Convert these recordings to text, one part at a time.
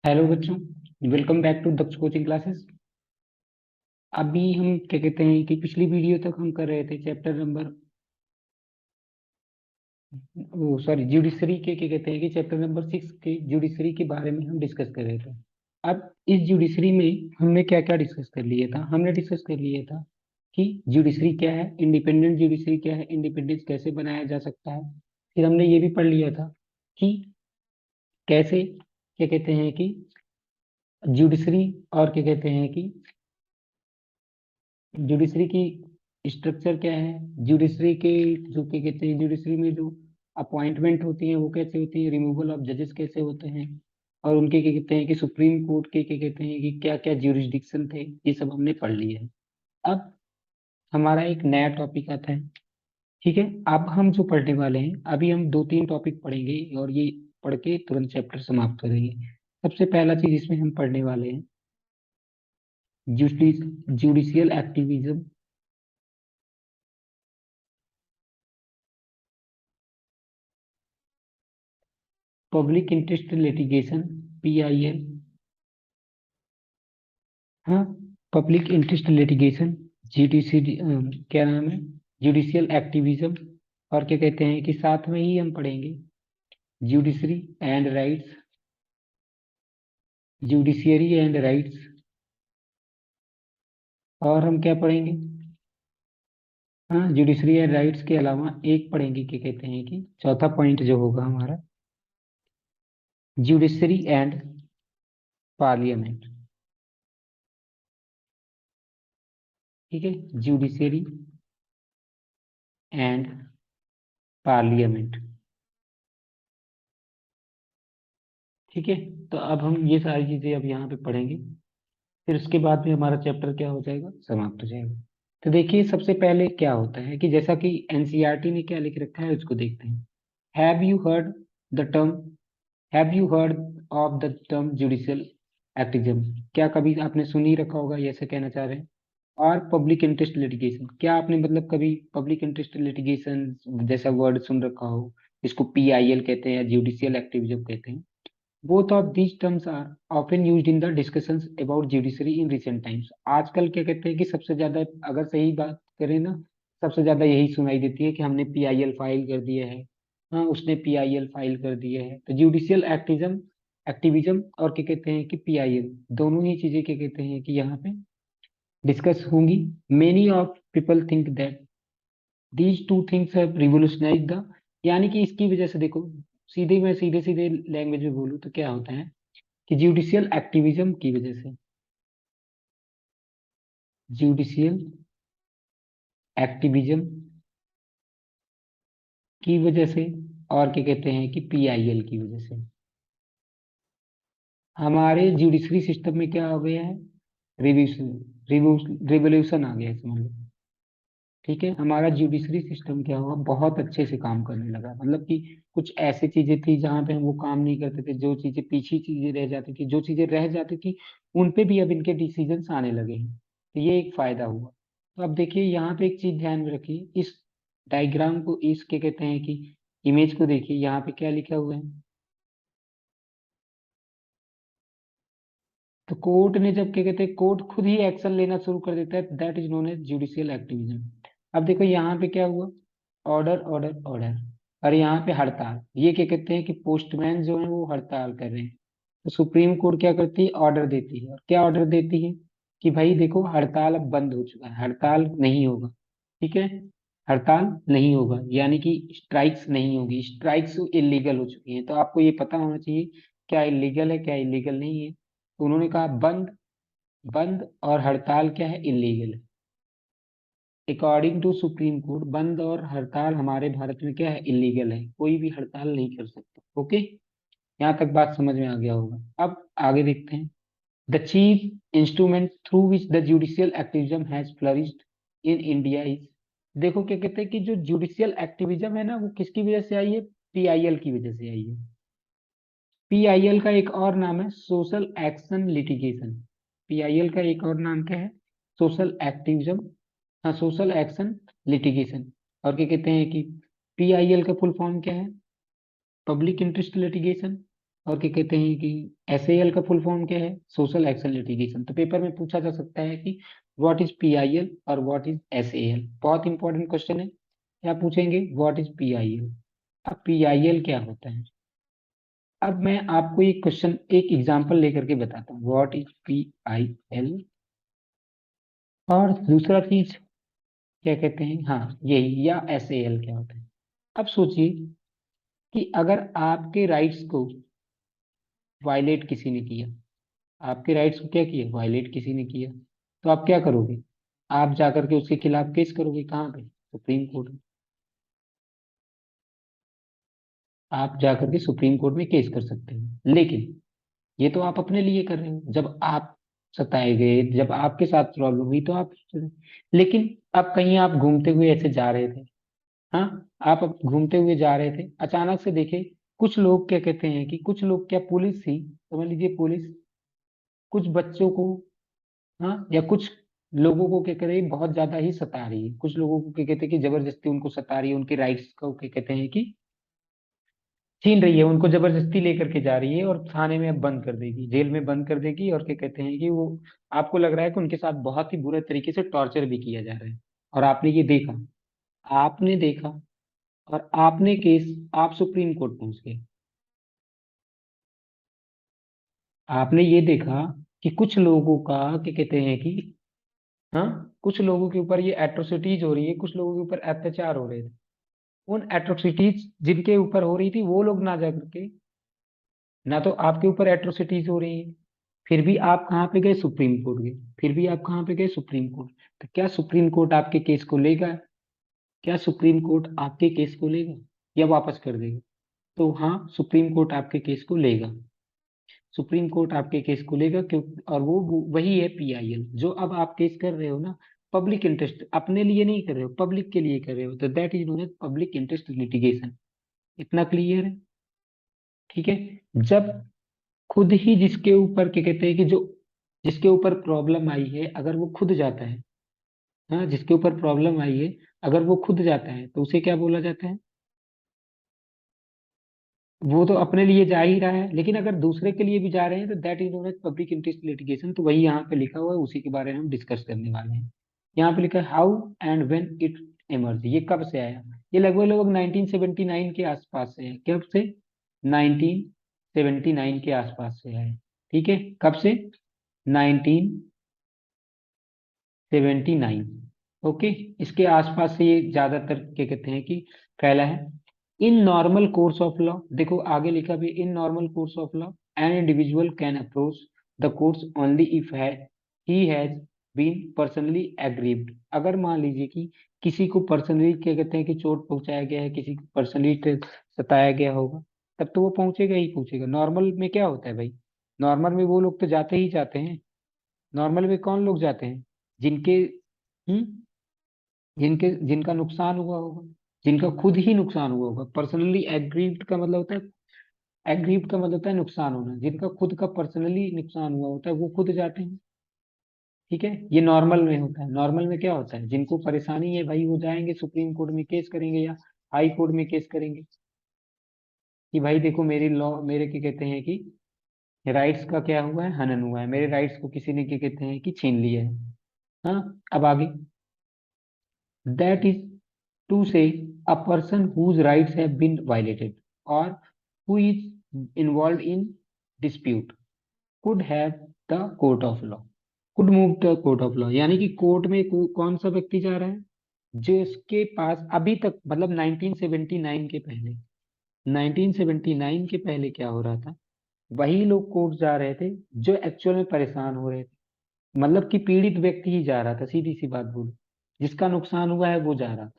Hello बच्चों, welcome back to Daksh coaching classes. अभी हम क्या कहते हैं कि पिछली वीडियो तक हम कर रहे थे चैप्टर नंबर वो सॉरी जुडिशरी के क्या कहते हैं कि चैप्टर नंबर 6 के जुडिशरी के बारे में हम डिस्कस कर रहे थे। अब इस जुडिशरी में हमने क्या क्या डिस्कस कर लिया था? हमने डिस्कस कर लिया था कि जुडिशरी क्या है, इंडिपेंडेंट जुडिशरी क्या है, इंडिपेंडेंस कैसे बनाया जा सकता है। फिर हमने ये भी पढ़ लिया था कि कैसे क्या कहते हैं कि जुडिशरी और क्या कहते हैं कि जुडिशरी की स्ट्रक्चर क्या है, जुडिशरी के जो क्या कहते हैं, जुडिशरी में जो अपॉइंटमेंट होती है वो कैसे होती है, रिमूवल ऑफ जजेस कैसे होते हैं, और उनके क्या कहते हैं कि सुप्रीम कोर्ट के क्या कहते हैं कि क्या क्या ज्यूरिसडिक्शन थे, ये सब हमने पढ़ लिया है। अब हमारा एक नया टॉपिक आता है। ठीक है, अब हम जो पढ़ने वाले हैं, अभी हम दो तीन टॉपिक पढ़ेंगे और ये पढ़ के तुरंत चैप्टर समाप्त करेंगे। सबसे पहला चीज इसमें हम पढ़ने वाले हैं judicial activism, public interest litigation, PIL। हाँ, पब्लिक इंटरेस्ट लिटिगेशन, GTC, क्या नाम है, जुडिशियल एक्टिविज्म। और क्या कहते हैं कि साथ में ही हम पढ़ेंगे judiciary and rights, judiciary and rights. और हम क्या पढ़ेंगे? हाँ, जुडिशरी एंड राइट्स के अलावा एक पढ़ेंगे, क्या कहते हैं कि चौथा पॉइंट जो होगा हमारा, जुडिशरी एंड पार्लियामेंट। ठीक है, जुडिशरी एंड पार्लियामेंट। ठीक है, तो अब हम ये सारी चीजें अब यहाँ पे पढ़ेंगे, फिर उसके बाद में हमारा चैप्टर क्या हो जाएगा, समाप्त हो जाएगा। तो देखिए, सबसे पहले क्या होता है कि जैसा कि एनसीईआरटी ने क्या लिख रखा है उसको देखते हैं। Have you heard the term have you heard of the term judicial activism? क्या कभी आपने सुन ही रखा होगा, ये ऐसे कहना चाह रहे हैं। और पब्लिक इंटरेस्ट लिटिगेशन, क्या आपने मतलब कभी पब्लिक इंटरेस्ट लिटिगेशन जैसा वर्ड सुन रखा हो? इसको PIL कहते हैं या जुडिशियल एक्टिविज्म कहते हैं। Both of these terms are often used in the discussions about judiciary in recent times। आजकल क्या कहते हैं कि सबसे ज्यादा, अगर सही बात करें ना, सबसे ज्यादा यही सुनाई देती है कि हमने PIL फाइल कर दिया है। हाँ, उसने PIL फाइल कर दिया है। तो जुडिशियल एक्टिज्म एक्टिविज्म और क्या कहते हैं कि PIL, दोनों ही चीजें क्या कहते हैं कि यहाँ पे डिस्कस होंगी। Many of people think that these two things have revolutionise the, यानी कि इसकी वजह से देखो, सीधे सीधे लैंग्वेज में बोलूँ तो क्या होता है कि जुडिशियल एक्टिविज्म की वजह से, जुडिशियल एक्टिविज्म की वजह से, और क्या कहते हैं कि PIL की वजह से हमारे जुडिशरी सिस्टम में क्या हो गया है, रिवोल्यूशन रिवोल्यूशन आ गया है, समझ लो। ठीक है, हमारा जुडिशरी सिस्टम क्या हुआ, बहुत अच्छे से काम करने लगा। मतलब कि कुछ ऐसी चीजें थी जहां पे हम वो काम नहीं करते थे, जो चीजें पीछे चीजें रह जाती थी, जो चीजें रह जाती थी उन पे भी अब इनके डिसीजंस आने लगे हैं। तो ये एक फायदा हुआ। तो अब देखिए, यहाँ पे एक चीज ध्यान में रखिए, इस डायग्राम को, इस क्या कहते हैं कि इमेज को देखिए, यहाँ पे क्या लिखा हुआ है। तो कोर्ट ने जब क्या कहते हैं, कोर्ट खुद ही एक्शन लेना शुरू कर देता है, that is known as judicial activism. अब देखो यहाँ पे क्या हुआ, ऑर्डर ऑर्डर ऑर्डर, और यहाँ पे हड़ताल। ये क्या कहते हैं कि पोस्टमैन जो है वो हड़ताल कर रहे हैं। तो सुप्रीम कोर्ट क्या करती है, ऑर्डर देती है। और क्या ऑर्डर देती है कि भाई देखो, हड़ताल अब बंद हो चुका है, हड़ताल नहीं होगा। ठीक है, हड़ताल नहीं होगा, यानी कि स्ट्राइक्स नहीं होगी, स्ट्राइक्स इलीगल हो चुकी हैं। तो आपको ये पता होना चाहिए क्या इलीगल है, क्या इलीगल नहीं है। तो उन्होंने कहा बंद, बंद और हड़ताल क्या है, इलीगल है। अकॉर्डिंग टू सुप्रीम कोर्ट, बंद और हड़ताल हमारे भारत में क्या है, इलीगल है, कोई भी हड़ताल नहीं कर सकता। ओके, यहाँ तक बात समझ में आ गया होगा। अब आगे देखते हैं। The chief instrument through which the judicial activism has flourished in India is, देखो क्या कहते हैं कि जो जुडिशियल एक्टिविज्म है ना, वो किसकी वजह से आई है, PIL की वजह से आई है। PIL का एक और नाम है सोशल एक्शन लिटिगेशन। PIL का एक और नाम क्या है, सोशल एक्टिविज्म, हाँ, सोशल एक्शन लिटिगेशन। और क्या कहते हैं कि PIL का फुल फॉर्म क्या है, पब्लिक इंटरेस्ट लिटिगेशन। और क्या कहते हैं कि SAL का फुल फॉर्म क्या है, सोशल एक्शन लिटिगेशन। तो पेपर में पूछा जा सकता है कि व्हाट इज PIL और व्हाट इज SAL। बहुत इंपॉर्टेंट क्वेश्चन है। क्या पूछेंगे, व्हाट इज PIL। अब PIL क्या होता है। अब मैं आपको एक क्वेश्चन, एक एग्जांपल लेकर के बताता हूँ, व्हाट इज PIL। और दूसरा चीज क्या कहते हैं, हाँ यही, या SAL क्या होता है। अब सोचिए कि अगर आपके राइट्स को वायलेट किसी ने किया, आपके राइट्स को क्या किया, वायलेट किसी ने किया, तो आप क्या करोगे, आप जाकर के उसके खिलाफ केस करोगे, कहाँ पे, सुप्रीम कोर्ट में। आप जाकर के सुप्रीम कोर्ट में केस कर सकते हो। लेकिन ये तो आप अपने लिए कर रहे हो, जब आप सताए गए, जब आपके साथ प्रॉब्लम हुई तो आप, लेकिन अब कहीं आप घूमते हुए ऐसे जा रहे थे, हाँ, आप अब घूमते हुए जा रहे थे, अचानक से देखे कुछ लोग, क्या कहते हैं कि कुछ लोग, क्या पुलिस ही समझ लीजिए, पुलिस कुछ बच्चों को, हाँ, या कुछ लोगों को क्या कह रही है, बहुत ज्यादा ही सता रही है, कुछ लोगों को क्या कहते हैं कि जबरदस्ती उनको सता रही है, उनके राइट्स को क्या कहते हैं कि छीन रही है, उनको जबरदस्ती लेकर के जा रही है और थाने में अब बंद कर देगी, जेल में बंद कर देगी। और क्या कहते हैं कि वो, आपको लग रहा है कि उनके साथ बहुत ही बुरे तरीके से टॉर्चर भी किया जा रहा है, और आपने ये देखा, आपने देखा, और आपने केस, आप सुप्रीम कोर्ट पहुंच गए। आपने ये देखा कि कुछ लोगों का क्या कहते हैं कि, हाँ, कुछ लोगों के ऊपर ये एट्रोसिटीज हो रही है, कुछ लोगों के ऊपर अत्याचार हो रहे थे। उन एट्रोसिटीज जिनके ऊपर हो रही थी, वो लोग ना जा करके, ना तो आपके ऊपर एट्रोसिटीज हो रही है, फिर भी आप कहाँ पे गए, सुप्रीम कोर्ट गए, फिर भी आप कहाँ पे गए, सुप्रीम कोर्ट। तो क्या सुप्रीम कोर्ट आपके केस को लेगा, क्या सुप्रीम कोर्ट आपके केस को लेगा, या वापस कर देगा। तो हाँ, सुप्रीम कोर्ट आपके केस को लेगा, सुप्रीम कोर्ट आपके केस को लेगा, क्यों। और वो वही है PIL, जो अब आप केस कर रहे हो ना, पब्लिक इंटरेस्ट, अपने लिए नहीं कर रहे हो, पब्लिक के लिए कर रहे हो, तो that is known as public interest litigation. इतना क्लियर है, ठीक है। जब खुद ही जिसके ऊपर क्या कहते हैं कि जो, जिसके ऊपर प्रॉब्लम आई है, अगर वो खुद जाता है, हाँ, जिसके ऊपर प्रॉब्लम आई है, अगर वो खुद जाता है तो उसे क्या बोला जाता है, वो तो अपने लिए जा ही रहा है, लेकिन अगर दूसरे के लिए भी जा रहे हैं तो that is known as public interest litigation. तो वही यहाँ पे लिखा हुआ है, उसी के बारे में हम डिस्कस करने वाले हैं। यहाँ पे लिखा है how and when it emerge, ये कब से आया। ये लगभग लगभग 1979 के आसपास से है। कब से, 1979 के आसपास से है, ठीक है। कब से, 1979, ओके। इसके आसपास से ये ज्यादातर क्या कहते हैं कि फैला है। In normal course of law, देखो आगे लिखा भी, in normal course of law an individual can approach the courts only if he has been personally aggrieved. अगर मान लीजिए कि किसी को पर्सनली क्या कहते हैं कि चोट पहुंचाया गया है, किसी को पर्सनली सताया गया होगा, तब तो वो पहुंचेगा ही पहुंचेगा। नॉर्मल में क्या होता है भाई, नॉर्मल में वो लोग तो जाते ही जाते हैं। नॉर्मल में कौन लोग जाते हैं, जिनके, जिनके जिनका नुकसान हुआ होगा, जिनका खुद ही नुकसान हुआ होगा। पर्सनली एग्रीव्ड का मतलब होता है, एग्रीव्ड का मतलब होता है नुकसान होना, जिनका खुद का पर्सनली नुकसान हुआ होता है वो खुद जाते हैं, ठीक है। ये नॉर्मल में होता है। नॉर्मल में क्या होता है, जिनको परेशानी है भाई, वो जाएंगे सुप्रीम कोर्ट में केस करेंगे, या हाई कोर्ट में केस करेंगे कि भाई देखो मेरी लॉ, मेरे क्या कहते हैं कि राइट्स का क्या हुआ है, हनन हुआ है, मेरे राइट्स को किसी ने क्या कहते हैं कि छीन लिया है। हाँ, अब आगे, that is to say a person whose rights have been violated or who is involved in dispute could have the court of law, could move the court of law। यानी कि कोर्ट में कौन सा व्यक्ति जा रहा है, जिसके पास अभी तक, मतलब 1979 के पहले, 1979 के पहले क्या हो रहा था, वही लोग कोर्ट जा रहे थे जो एक्चुअल में परेशान हो रहे थे। मतलब कि पीड़ित व्यक्ति ही जा रहा था, सीधी सी बात बोलो, जिसका नुकसान हुआ है वो जा रहा था।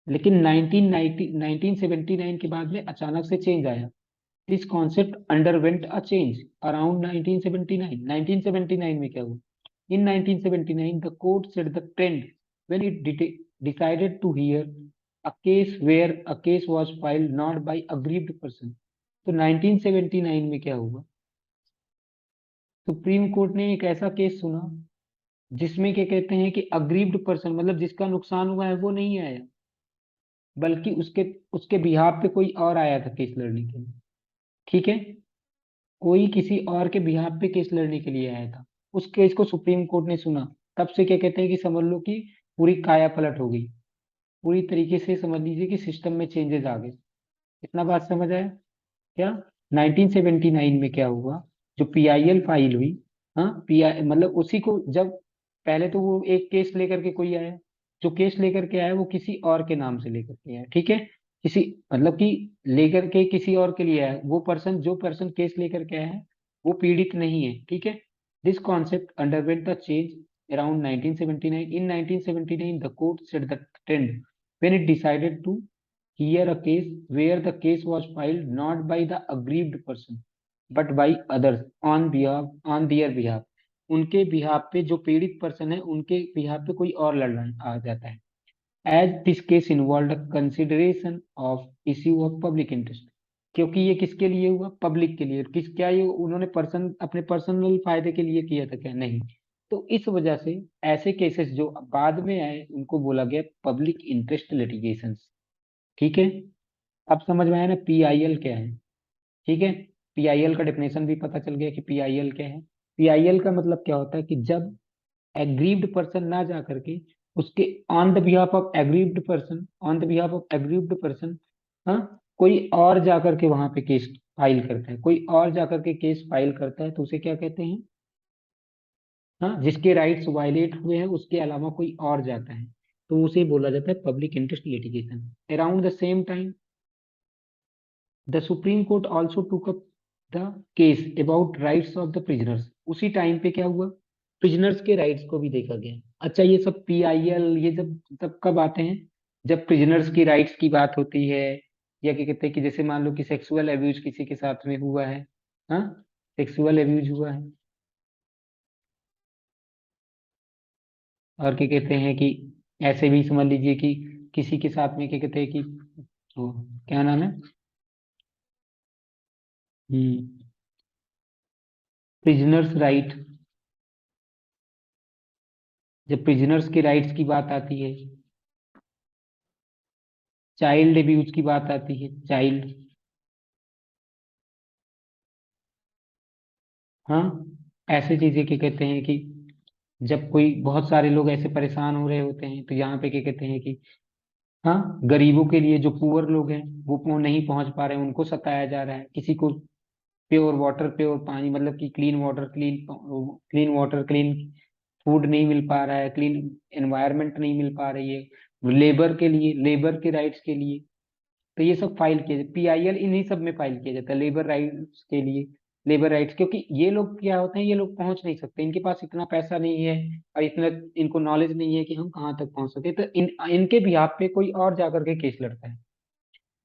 लेकिन 1990 1979 के बाद में अचानक से चेंज आया। This concept underwent a change around 1979। 1979 में क्या हुआ, in 1979 the court set the trend when it decided to hear a case where a case was filed not by aggrieved person. तो 1979 में क्या हुआ, सुप्रीम कोर्ट ने एक ऐसा केस सुना जिसमें क्या कहते हैं कि अग्रीव्ड पर्सन, मतलब जिसका नुकसान हुआ है वो नहीं आया, बल्कि उसके उसके बिहाफ पे कोई और आया था केस लड़ने के लिए, ठीक है, कोई किसी और के बिहाफ पे केस लड़ने के लिए आया था, उस केस को सुप्रीम कोर्ट ने सुना, तब से क्या कहते हैं कि समझ लो कि पूरी काया पलट हो गई, पूरी तरीके से समझ लीजिए कि सिस्टम में चेंजेस आ गए। इतना बात समझ आया क्या? 1979 में क्या हुआ, जो पीआईएल फाइल हुई, हाँ पीआई मतलब उसी को जब, पहले तो वो एक केस लेकर के कोई आया, जो केस लेकर के आया वो किसी और के नाम से लेकर के आया, ठीक है, किसी मतलब कि लेकर के किसी और के लिए आया, वो पर्सन जो पर्सन केस लेकर के आया है वो पीड़ित नहीं है, ठीक है। This concept underwent the change around 1979. In 1979 the court set the trend when it decided to hear a case where the case was filed not by the aggrieved person but by others on their behalf। उनके behalf पे जो पीड़ित person है उनके behalf पे कोई और लड़ आ जाता है। As this case involve consideration of issue of public interest, क्योंकि ये किसके लिए हुआ, पब्लिक के लिए, किस क्या ये उन्होंने पर्सन अपने पर्सनल फायदे के लिए किया था क्या, नहीं। तो इस वजह से ऐसे केसेस जो बाद में आए उनको बोला गया पब्लिक इंटरेस्ट लिटिगेशन, ठीक है। अब समझ में आया ना पीआईएल क्या है, ठीक है। पीआईएल का डेफिनेशन भी पता चल गया कि पीआईएल क्या है। पीआईएल का मतलब क्या होता है कि जब एग्रीव्ड पर्सन ना जा करके उसके on the behalf of aggrieved person, on the behalf of aggrieved person, हाँ, कोई और जा करके वहां पे केस फाइल करता है, कोई और जा करके केस फाइल करता है तो उसे क्या कहते हैं, हाँ, जिसके राइट्स वायलेट हुए हैं उसके अलावा कोई और जाता है तो उसे बोला जाता है public interest litigation. Around the same time the supreme Court also took up the case about rights of the prisoners. उसी टाइम पे क्या हुआ, प्रिजनर्स के राइट्स को भी देखा गया। अच्छा ये सब पीआईएल ये जब तब कब आते हैं, जब प्रिजनर्स की राइट्स की बात होती है, या क्या कहते हैं कि जैसे मान लो कि सेक्सुअल अब्यूज किसी के साथ में हुआ है, हाँ, सेक्सुअल अब्यूज हुआ है, और क्या कहते हैं कि ऐसे भी समझ लीजिए कि किसी के साथ में क्या कहते हैं कि वो, क्या नाम है, प्रिजनर्स राइट, जब प्रिजनर्स के राइट्स की बात आती है, चाइल्ड अब्यूज की बात आती है, चाइल्ड, हाँ, ऐसे चीजें क्या कहते हैं कि जब कोई बहुत सारे लोग ऐसे परेशान हो रहे होते हैं तो यहाँ पे क्या कहते हैं कि, हाँ, गरीबों के लिए जो पुअर लोग हैं वो नहीं पहुंच पा रहे हैं, उनको सताया जा रहा है, किसी को प्योर वाटर प्योर पानी मतलब कि clean water clean water clean food नहीं मिल पा रहा है, क्लीन एनवायरनमेंट नहीं मिल पा रही है, लेबर के लिए, लेबर के राइट्स के लिए, तो ये सब फाइल किया जाता, पीआईएल इन्हीं सब में फाइल किया जाता है, लेबर राइट्स के लिए, लेबर राइट्स, क्योंकि ये लोग क्या होते हैं, ये लोग पहुंच नहीं सकते, इनके पास इतना पैसा नहीं है और इतना इनको नॉलेज नहीं है कि हम कहाँ तक पहुंच सके, तो इनके भी पे कोई और जाकर के केस लड़ता है,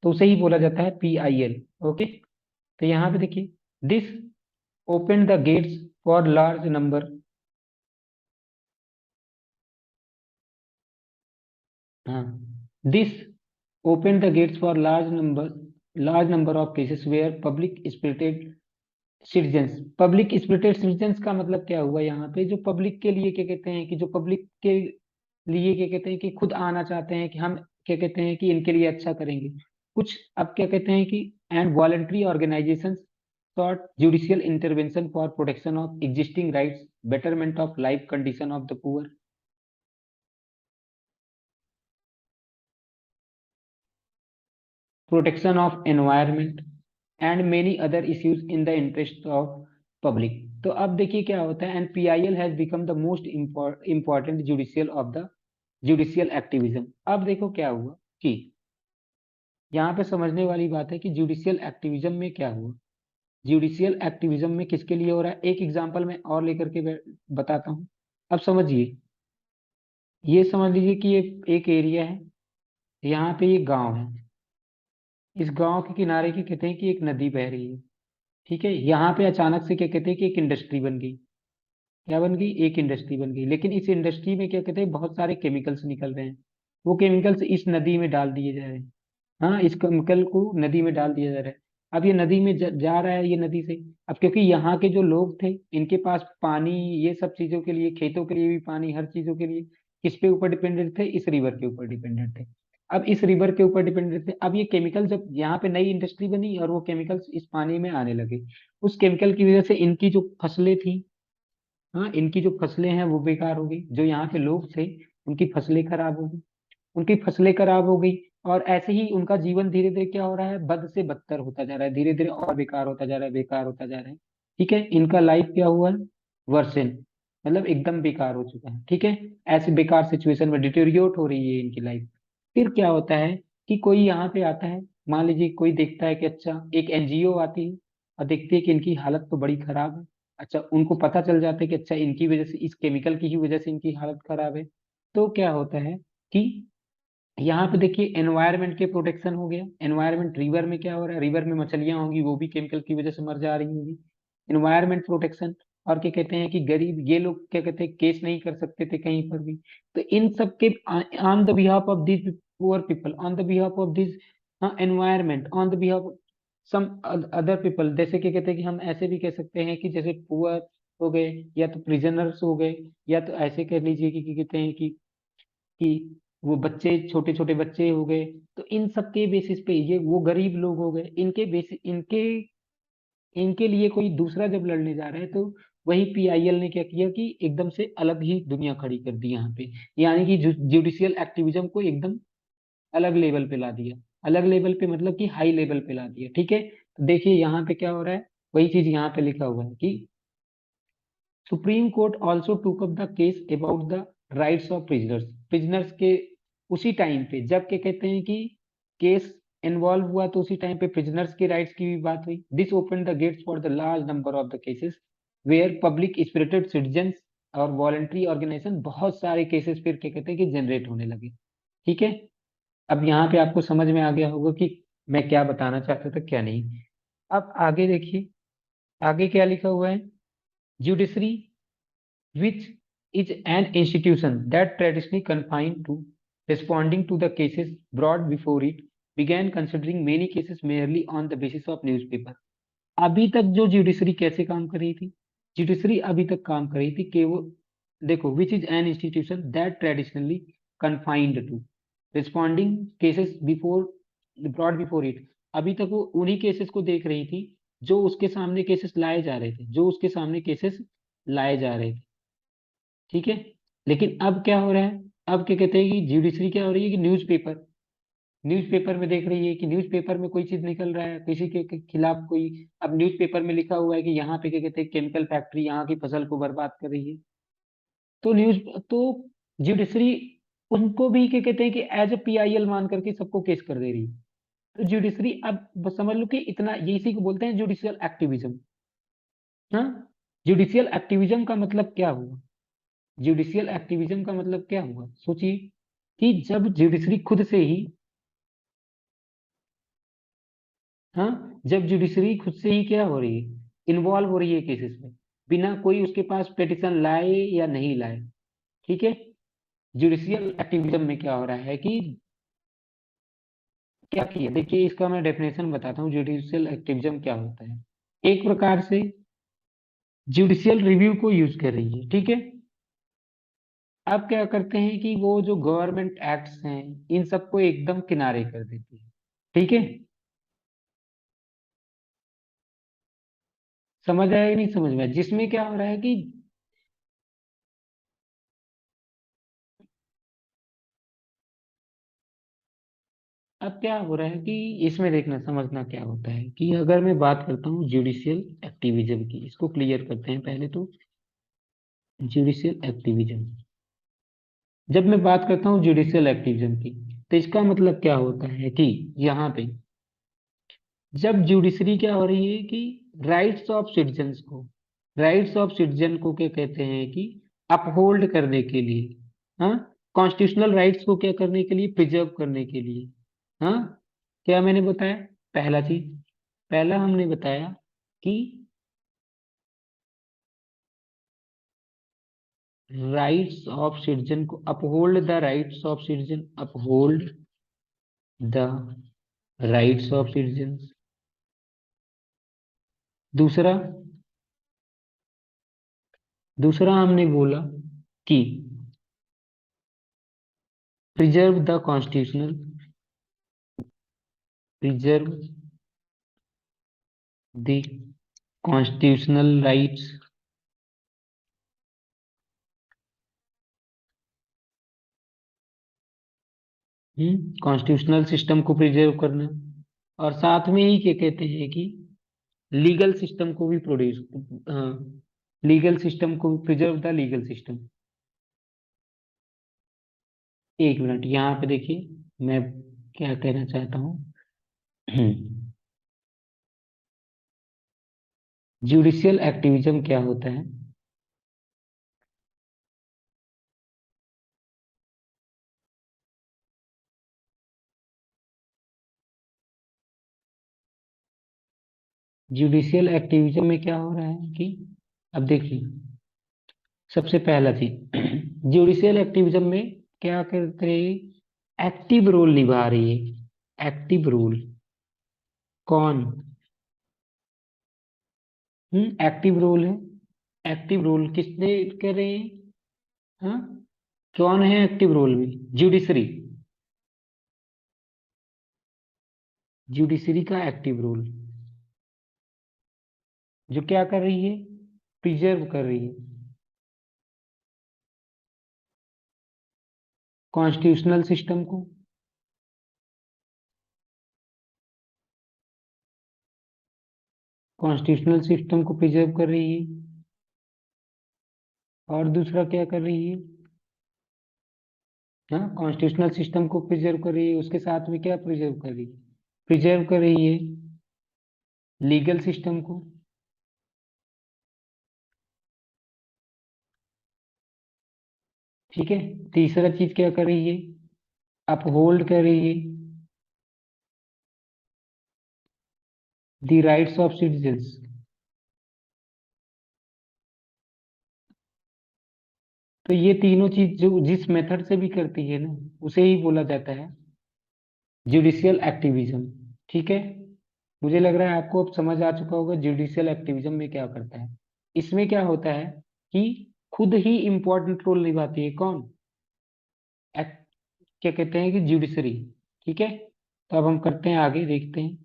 तो उसे ही बोला जाता है पीआईएल। ओके, तो यहाँ पे देखिए, this open the gates for large number, हाँ, this opened the gates for large number of cases where public spirited citizens, public spirited citizens का मतलब क्या हुआ यहाँ पे, जो पब्लिक के लिए क्या कहते हैं कि जो पब्लिक के लिए क्या कहते हैं कि खुद आना चाहते हैं कि हम क्या कहते हैं कि इनके लिए अच्छा करेंगे कुछ, अब क्या कहते हैं कि and voluntary organisations sought judicial intervention for protection of existing rights, betterment of life condition of the poor, protection of environment and many other issues in the interest of public। तो अब देखिए क्या होता है, and PIL has become the most important judicial of the judicial activism. अब देखो क्या हुआ कि यहाँ पे समझने वाली बात है कि जुडिशियल एक्टिविज्म में क्या हुआ, जुडिशियल एक्टिविज्म में किसके लिए हो रहा है, एक एग्जांपल मैं और लेकर के बताता हूँ। अब समझिए, ये समझ लीजिए कि एक एरिया है, यहाँ पे ये गांव है, इस गांव के किनारे की कहते हैं कि एक नदी बह रही है, ठीक है, यहाँ पे अचानक से क्या कहते हैं कि एक इंडस्ट्री बन गई, क्या बन गई, एक इंडस्ट्री बन गई, लेकिन इस इंडस्ट्री में क्या कहते हैं बहुत सारे केमिकल्स निकल रहे हैं, वो केमिकल्स इस नदी में डाल दिए जा रहे हैं, हाँ, इस केमिकल को नदी में डाल दिया जा रहा है। अब ये नदी में जा रहा है ये नदी से, अब क्योंकि यहाँ के जो लोग थे इनके पास पानी, ये सब चीजों के लिए, खेतों के लिए भी पानी, हर चीजों के लिए किस पे ऊपर डिपेंडेंट थे, इस रिवर के ऊपर डिपेंडेंट थे। अब इस रिवर के ऊपर डिपेंडेंट थे। अब ये केमिकल जब यहाँ पे नई इंडस्ट्री बनी और वो केमिकल्स इस पानी में आने लगे, उस केमिकल की वजह से इनकी जो फसलें थी, हाँ, इनकी जो फसलें हैं वो बेकार हो गई। जो यहाँ पे लोग थे उनकी फसलें खराब हो गई, उनकी फसलें खराब हो गई। और ऐसे ही उनका जीवन धीरे धीरे क्या हो रहा है, बद से बदतर होता जा रहा है, धीरे धीरे और बेकार होता जा रहा है, बेकार होता जा रहा है। ठीक है, इनका लाइफ क्या हुआ है, वर्सन, मतलब एकदम बेकार हो चुका है। ठीक है, ऐसे बेकार सिचुएशन में डिटेरियोट हो रही है इनकी लाइफ। फिर क्या होता है कि कोई यहाँ पे आता है, मान लीजिए कोई देखता है कि अच्छा, एक एनजीओ आती है और देखती है कि इनकी हालत तो बड़ी खराब है। अच्छा, उनको पता चल जाता है कि अच्छा, इनकी वजह से, इस केमिकल की ही वजह से इनकी हालत खराब है। तो क्या होता है कि यहाँ पे देखिए एनवायरनमेंट के प्रोटेक्शन हो गया। एनवायरनमेंट, रिवर में क्या हो रहा है, रिवर में मछलियां होंगी वो भी केमिकल की वजह से मर जा रही होंगी। Environment protection. और क्या कहते हैं कि गरीब ये लोग क्या कहते हैं, केस नहीं कर सकते थे कहीं पर भी। तो इन सब के on the behalf of this poor people, on the behalf of this environment, on the behalf some other people, जैसे क्या कहते हैं कि हम ऐसे भी कह सकते हैं कि जैसे पुअर हो गए, या तो प्रिजनर्स हो गए, या तो ऐसे कह लीजिए कि क्या कहते हैं कि वो बच्चे, छोटे छोटे बच्चे हो गए। तो इन सब के बेसिस पे ये वो गरीब लोग हो गए, इनके बेसिस, इनके इनके लिए कोई दूसरा जब लड़ने जा रहा है, तो वही पीआईएल ने क्या किया कि एकदम से अलग ही दुनिया खड़ी कर दी यहाँ पे। यानी कि जुडिशियल एक्टिविज्म को एकदम अलग लेवल पे ला दिया। अलग लेवल पे मतलब कि हाई लेवल पे ला दिया। ठीक है, तो देखिए यहाँ पे क्या हो रहा है, वही चीज यहाँ पे लिखा हुआ है कि supreme Court also took up the case about the rights of prisoners. Prisoners के उसी टाइम पे जब क्या कहते हैं कि केस इन्वॉल्व हुआ, तो उसी टाइम पे प्रिजनर्स के राइट्स की भी बात हुई। This open the gates for the large number of the cases where public spirited citizens और वॉलंटरी ऑर्गेनाइजेशन, बहुत सारे केसेस फिर क्या कहते हैं कि जनरेट होने लगे। ठीक है, अब यहाँ पे आपको समझ में आ गया होगा कि मैं क्या बताना चाहता था क्या नहीं। अब आगे देखिए, आगे क्या लिखा हुआ है, judiciary which is an institution that traditionally confined to responding to the cases brought before it, began considering many cases merely on the basis of newspaper। अभी तक जो जुडिशरी कैसे काम कर रही थी, जुडिशरी अभी तक काम कर रही थी कि वो, देखो, which is an institution that traditionally confined to responding cases before, broad before it. अभी तक वो उन्हीं केसेस को देख रही थी जो उसके सामने केसेस लाए जा रहे थे, जो उसके सामने केसेस लाए जा रहे थे। ठीक है, लेकिन अब क्या हो रहा है, अब क्या कहते हैं कि जुडिशरी क्या हो रही है कि न्यूज़पेपर, न्यूज़पेपर में देख रही है कि न्यूज़पेपर में कोई चीज निकल रहा है किसी के खिलाफ कोई। अब न्यूज़पेपर में लिखा हुआ है कि यहाँ पे क्या कहते हैं, केमिकल फैक्ट्री यहाँ की फसल को बर्बाद कर रही है। तो न्यूज, तो जुडिशरी उनको भी क्या कहते हैं कि एज ए पीआईएल मान करके सबको केस कर दे रही है। तो जुडिशरी अब बस समझ लो कि इतना, ये इसी को बोलते हैं जुडिशियल एक्टिविज्म। हाँ, जुडिशियल एक्टिविज्म का मतलब क्या हुआ, जुडिशियल एक्टिविज्म का मतलब क्या हुआ, सोचिए कि जब जुडिशरी खुद से ही, हाँ, जब जुडिशरी खुद से ही क्या हो रही है, इन्वॉल्व हो रही है केसेस में, बिना कोई उसके पास पिटिशन लाए या नहीं लाए। ठीक है, जुडिशियल एक्टिविज्म में क्या हो रहा है कि क्या किया, देखिए इसका मैं डेफिनेशन बताता हूँ, जुडिशियल एक्टिविज्म क्या होता है। एक प्रकार से जुडिशियल रिव्यू को यूज कर रही है। ठीक है, अब क्या करते हैं कि वो जो गवर्नमेंट एक्ट्स हैं इन सबको एकदम किनारे कर देती है। ठीक है, समझ आया कि नहीं समझ में आया? जिसमें क्या हो रहा है कि अब क्या हो रहा है कि इसमें देखना समझना क्या होता है कि अगर मैं बात करता हूँ जुडिशियल एक्टिविज्म की, इसको क्लियर करते हैं पहले तो। जुडिशियल एक्टिविज्म, जब मैं बात करता हूँ जुडिशियल एक्टिविज्म की, तो इसका मतलब क्या होता है कि यहाँ पे जब जुडिशरी क्या हो रही है कि राइट्स ऑफ सिटीजन्स को, राइट्स ऑफ सिटीजन को क्या कहते हैं कि अपहोल्ड करने के लिए, हाँ, कॉन्स्टिट्यूशनल राइट्स को क्या करने के लिए, प्रिजर्व करने के लिए। हाँ, क्या मैंने बताया, पहला चीज, पहला हमने बताया कि राइट्स ऑफ सिटीजन को, uphold the rights of citizen, uphold the rights of citizen. दूसरा, दूसरा हमने बोला कि preserve the constitutional, preserve the constitutional rights constitutional system को प्रिजर्व करना, और साथ में ही क्या कहते हैं कि लीगल सिस्टम को भी प्रोड्यूस, लीगल सिस्टम को प्रिजर्व द लीगल सिस्टम। एक मिनट, यहाँ पे देखिए मैं क्या कहना चाहता हूँ। जुडिशियल एक्टिविज्म क्या होता है? जुडिशियल एक्टिविज्म में क्या हो रहा है कि, अब देखिए, सबसे पहला चीज, जुडिशियल एक्टिविज्म में क्या करते हैं, एक्टिव रोल निभा रही है। एक्टिव रोल कौन? एक्टिव रोल है। एक्टिव रोल किसने कर रहे हैं? हाँ, कौन है एक्टिव रोल में? जुडिशरी। जुडिशरी का एक्टिव रोल, जो क्या कर रही है, प्रिजर्व कर रही है कॉन्स्टिट्यूशनल सिस्टम को। कॉन्स्टिट्यूशनल सिस्टम को प्रिजर्व कर रही है, और दूसरा क्या कर रही है? हाँ, कॉन्स्टिट्यूशनल सिस्टम को प्रिजर्व कर रही है, उसके साथ में क्या प्रिजर्व कर रही है? प्रिजर्व कर रही है लीगल सिस्टम को। ठीक है। तीसरा चीज क्या कर रही है? अपहोल्ड कर रही है द राइट्स ऑफ सिटीजन्स। तो ये तीनों चीज जो जिस मेथड से भी करती है ना, उसे ही बोला जाता है जुडिशियल एक्टिविज्म। ठीक है। मुझे लग रहा है आपको अब समझ आ चुका होगा जुडिशियल एक्टिविज्म में क्या करता है। इसमें क्या होता है कि खुद ही इंपॉर्टेंट रोल निभाती है कौन? क्या कहते हैं कि जुडिशरी। ठीक है। तो अब हम करते हैं आगे, देखते हैं।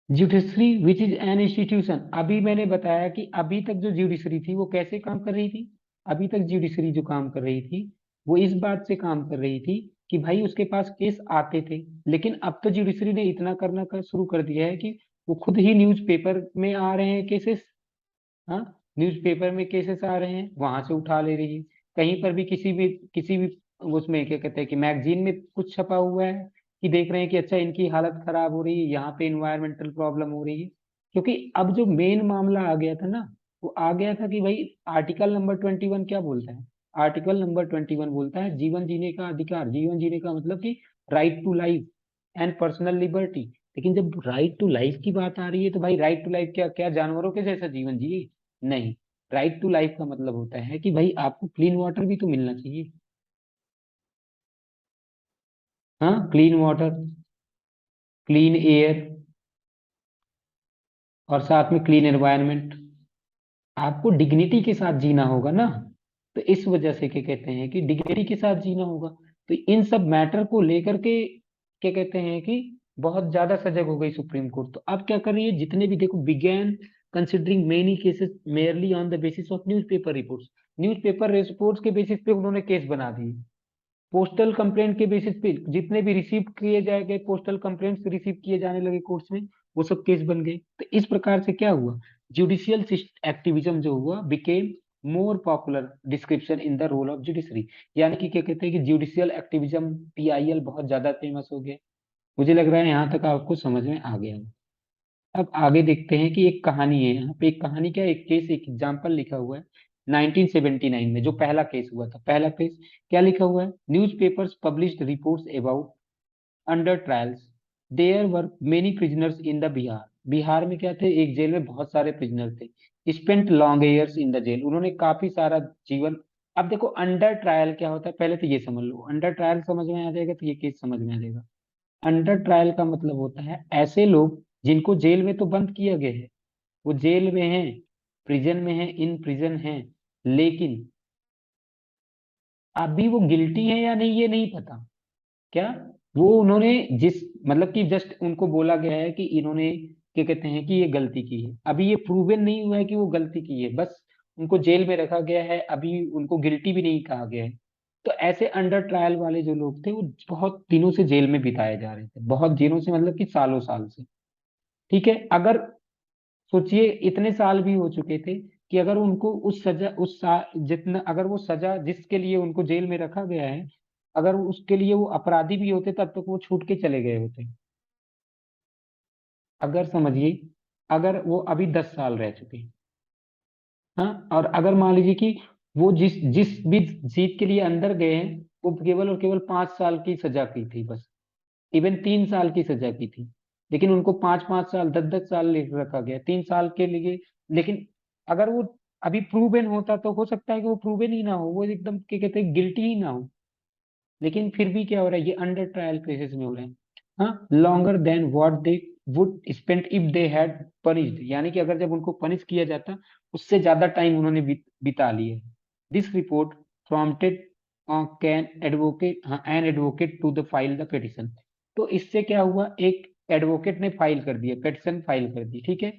Judiciary which is an institution. अभी मैंने बताया कि अभी तक जो जुडिशरी थी वो कैसे काम कर रही थी। अभी तक जुडिशरी जो काम कर रही थी, वो इस बात से काम कर रही थी कि भाई उसके पास केस आते थे। लेकिन अब तो जुडिशरी ने इतना करना शुरू कर दिया है कि वो खुद ही न्यूज़पेपर में आ रहे हैं केसेस। हाँ, न्यूज़पेपर में केसेस आ रहे हैं, वहां से उठा ले रही है। कहीं पर भी किसी भी उसमें क्या कहते हैं कि मैगजीन में कुछ छपा हुआ है कि देख रहे हैं कि अच्छा इनकी हालत खराब हो रही है, यहाँ पे इन्वायरमेंटल प्रॉब्लम हो रही है। क्योंकि अब जो मेन मामला आ गया था ना, वो आ गया था कि भाई आर्टिकल नंबर 21 क्या बोलता है? आर्टिकल नंबर 21 बोलता है जीवन जीने का अधिकार। जीवन जीने का मतलब कि right to life and personal liberty. लेकिन जब राइट टू लाइफ की बात आ रही है तो भाई राइट टू लाइफ क्या क्या जानवरों के जैसा जीवन जिए? नहीं। राइट टू लाइफ का मतलब होता है कि भाई आपको क्लीन वाटर भी तो मिलना चाहिए। हाँ, क्लीन वाटर, क्लीन एयर, और साथ में क्लीन एनवायरनमेंट। आपको डिग्निटी के साथ जीना होगा ना। तो इस वजह से क्या कहते हैं कि डिग्निटी के साथ जीना होगा। तो इन सब मैटर को लेकर के क्या कहते हैं कि बहुत ज्यादा सजग हो गई सुप्रीम कोर्ट। तो अब क्या कर रही है, जितने भी देखो, began considering many cases merely on the basis of newspaper reports. Newspaper reports के बेसिस पे उन्होंने केस बना दिए। पोस्टल कंप्लेंट के बेसिस पे जितने भी रिसीव किए जाए गए, पोस्टल कंप्लेंट्स रिसीव किए जाने लगे कोर्ट्स में, वो सब केस बन गए। तो इस प्रकार से क्या हुआ, जुडिशियल एक्टिविज्म जो हुआ became more popular description in the role of judiciary. यानी कि क्या कहते हैं कि जुडिशियल एक्टिविज्म, पीआईएल, बहुत ज्यादा फेमस हो गया। मुझे लग रहा है यहाँ तक आपको समझ में आ गया होगा। अब आगे देखते हैं कि एक कहानी है, यहाँ पे एक कहानी क्या, एक केस, एक एग्जाम्पल लिखा हुआ है 1979 में, जो पहला केस हुआ था। पहला केस क्या लिखा हुआ है, newspapers published reports about under trials there were many prisoners in the Bihar. Bihar में क्या थे, एक जेल में बहुत सारे प्रिजनर थे। Spent long years in the jail, उन्होंने काफी सारा जीवन। अब देखो अंडर ट्रायल क्या होता है, पहले तो ये समझ लो। अंडर ट्रायल समझ में आ जाएगा तो ये केस समझ में आ जाएगा। अंडर ट्रायल का मतलब होता है ऐसे लोग जिनको जेल में तो बंद किया गया है, वो जेल में हैं, प्रिजन में हैं, इन प्रिजन हैं, लेकिन अभी वो गिल्टी है या नहीं ये नहीं पता। क्या? वो उन्होंने जिस मतलब कि जस्ट उनको बोला गया है कि इन्होंने क्या कहते हैं कि ये गलती की है, अभी ये प्रूवन नहीं हुआ है कि वो गलती की है, बस उनको जेल में रखा गया है, अभी उनको गिल्टी भी नहीं कहा गया है। तो ऐसे अंडर ट्रायल वाले जो लोग थे वो बहुत दिनों से जेल में बिताए जा रहे थे, बहुत दिनों से मतलब कि सालों साल से। ठीक है, अगर सोचिए इतने साल भी हो चुके थे कि अगर उनको उस सजा जितना अगर वो सजा जिसके लिए उनको जेल में रखा गया है, अगर उसके लिए वो अपराधी भी होते तब तक वो छूट के चले गए होते। अगर समझिए, अगर वो अभी 10 साल रह चुके हैं, हाँ, और अगर मान लीजिए कि वो जिस जिस भी जीत के लिए अंदर गए हैं, वो केवल और केवल 5 साल की सजा की थी बस, इवन 3 साल की सजा की थी, लेकिन उनको 5 5 साल 10 10 साल रखा गया 3 साल के लिए। लेकिन अगर वो अभी प्रूवन होता तो हो सकता है कि वो प्रूवन ही ना हो, वो एकदम क्या कहते हैं गिल्टी ही ना हो। लेकिन फिर भी क्या हो रहा है, ये अंडर ट्रायल केसेस में हो रहे हैं। हाँ, longer than what they would spend if they had punished, यानी कि अगर जब उनको पनिश किया जाता उससे ज्यादा टाइम उन्होंने बिता लिया। This report prompted can advocate हाँ an advocate to the file the petition. तो इससे क्या हुआ, एक एडवोकेट ने फाइल कर दिया, पिटिशन फाइल कर दी, ठीक है।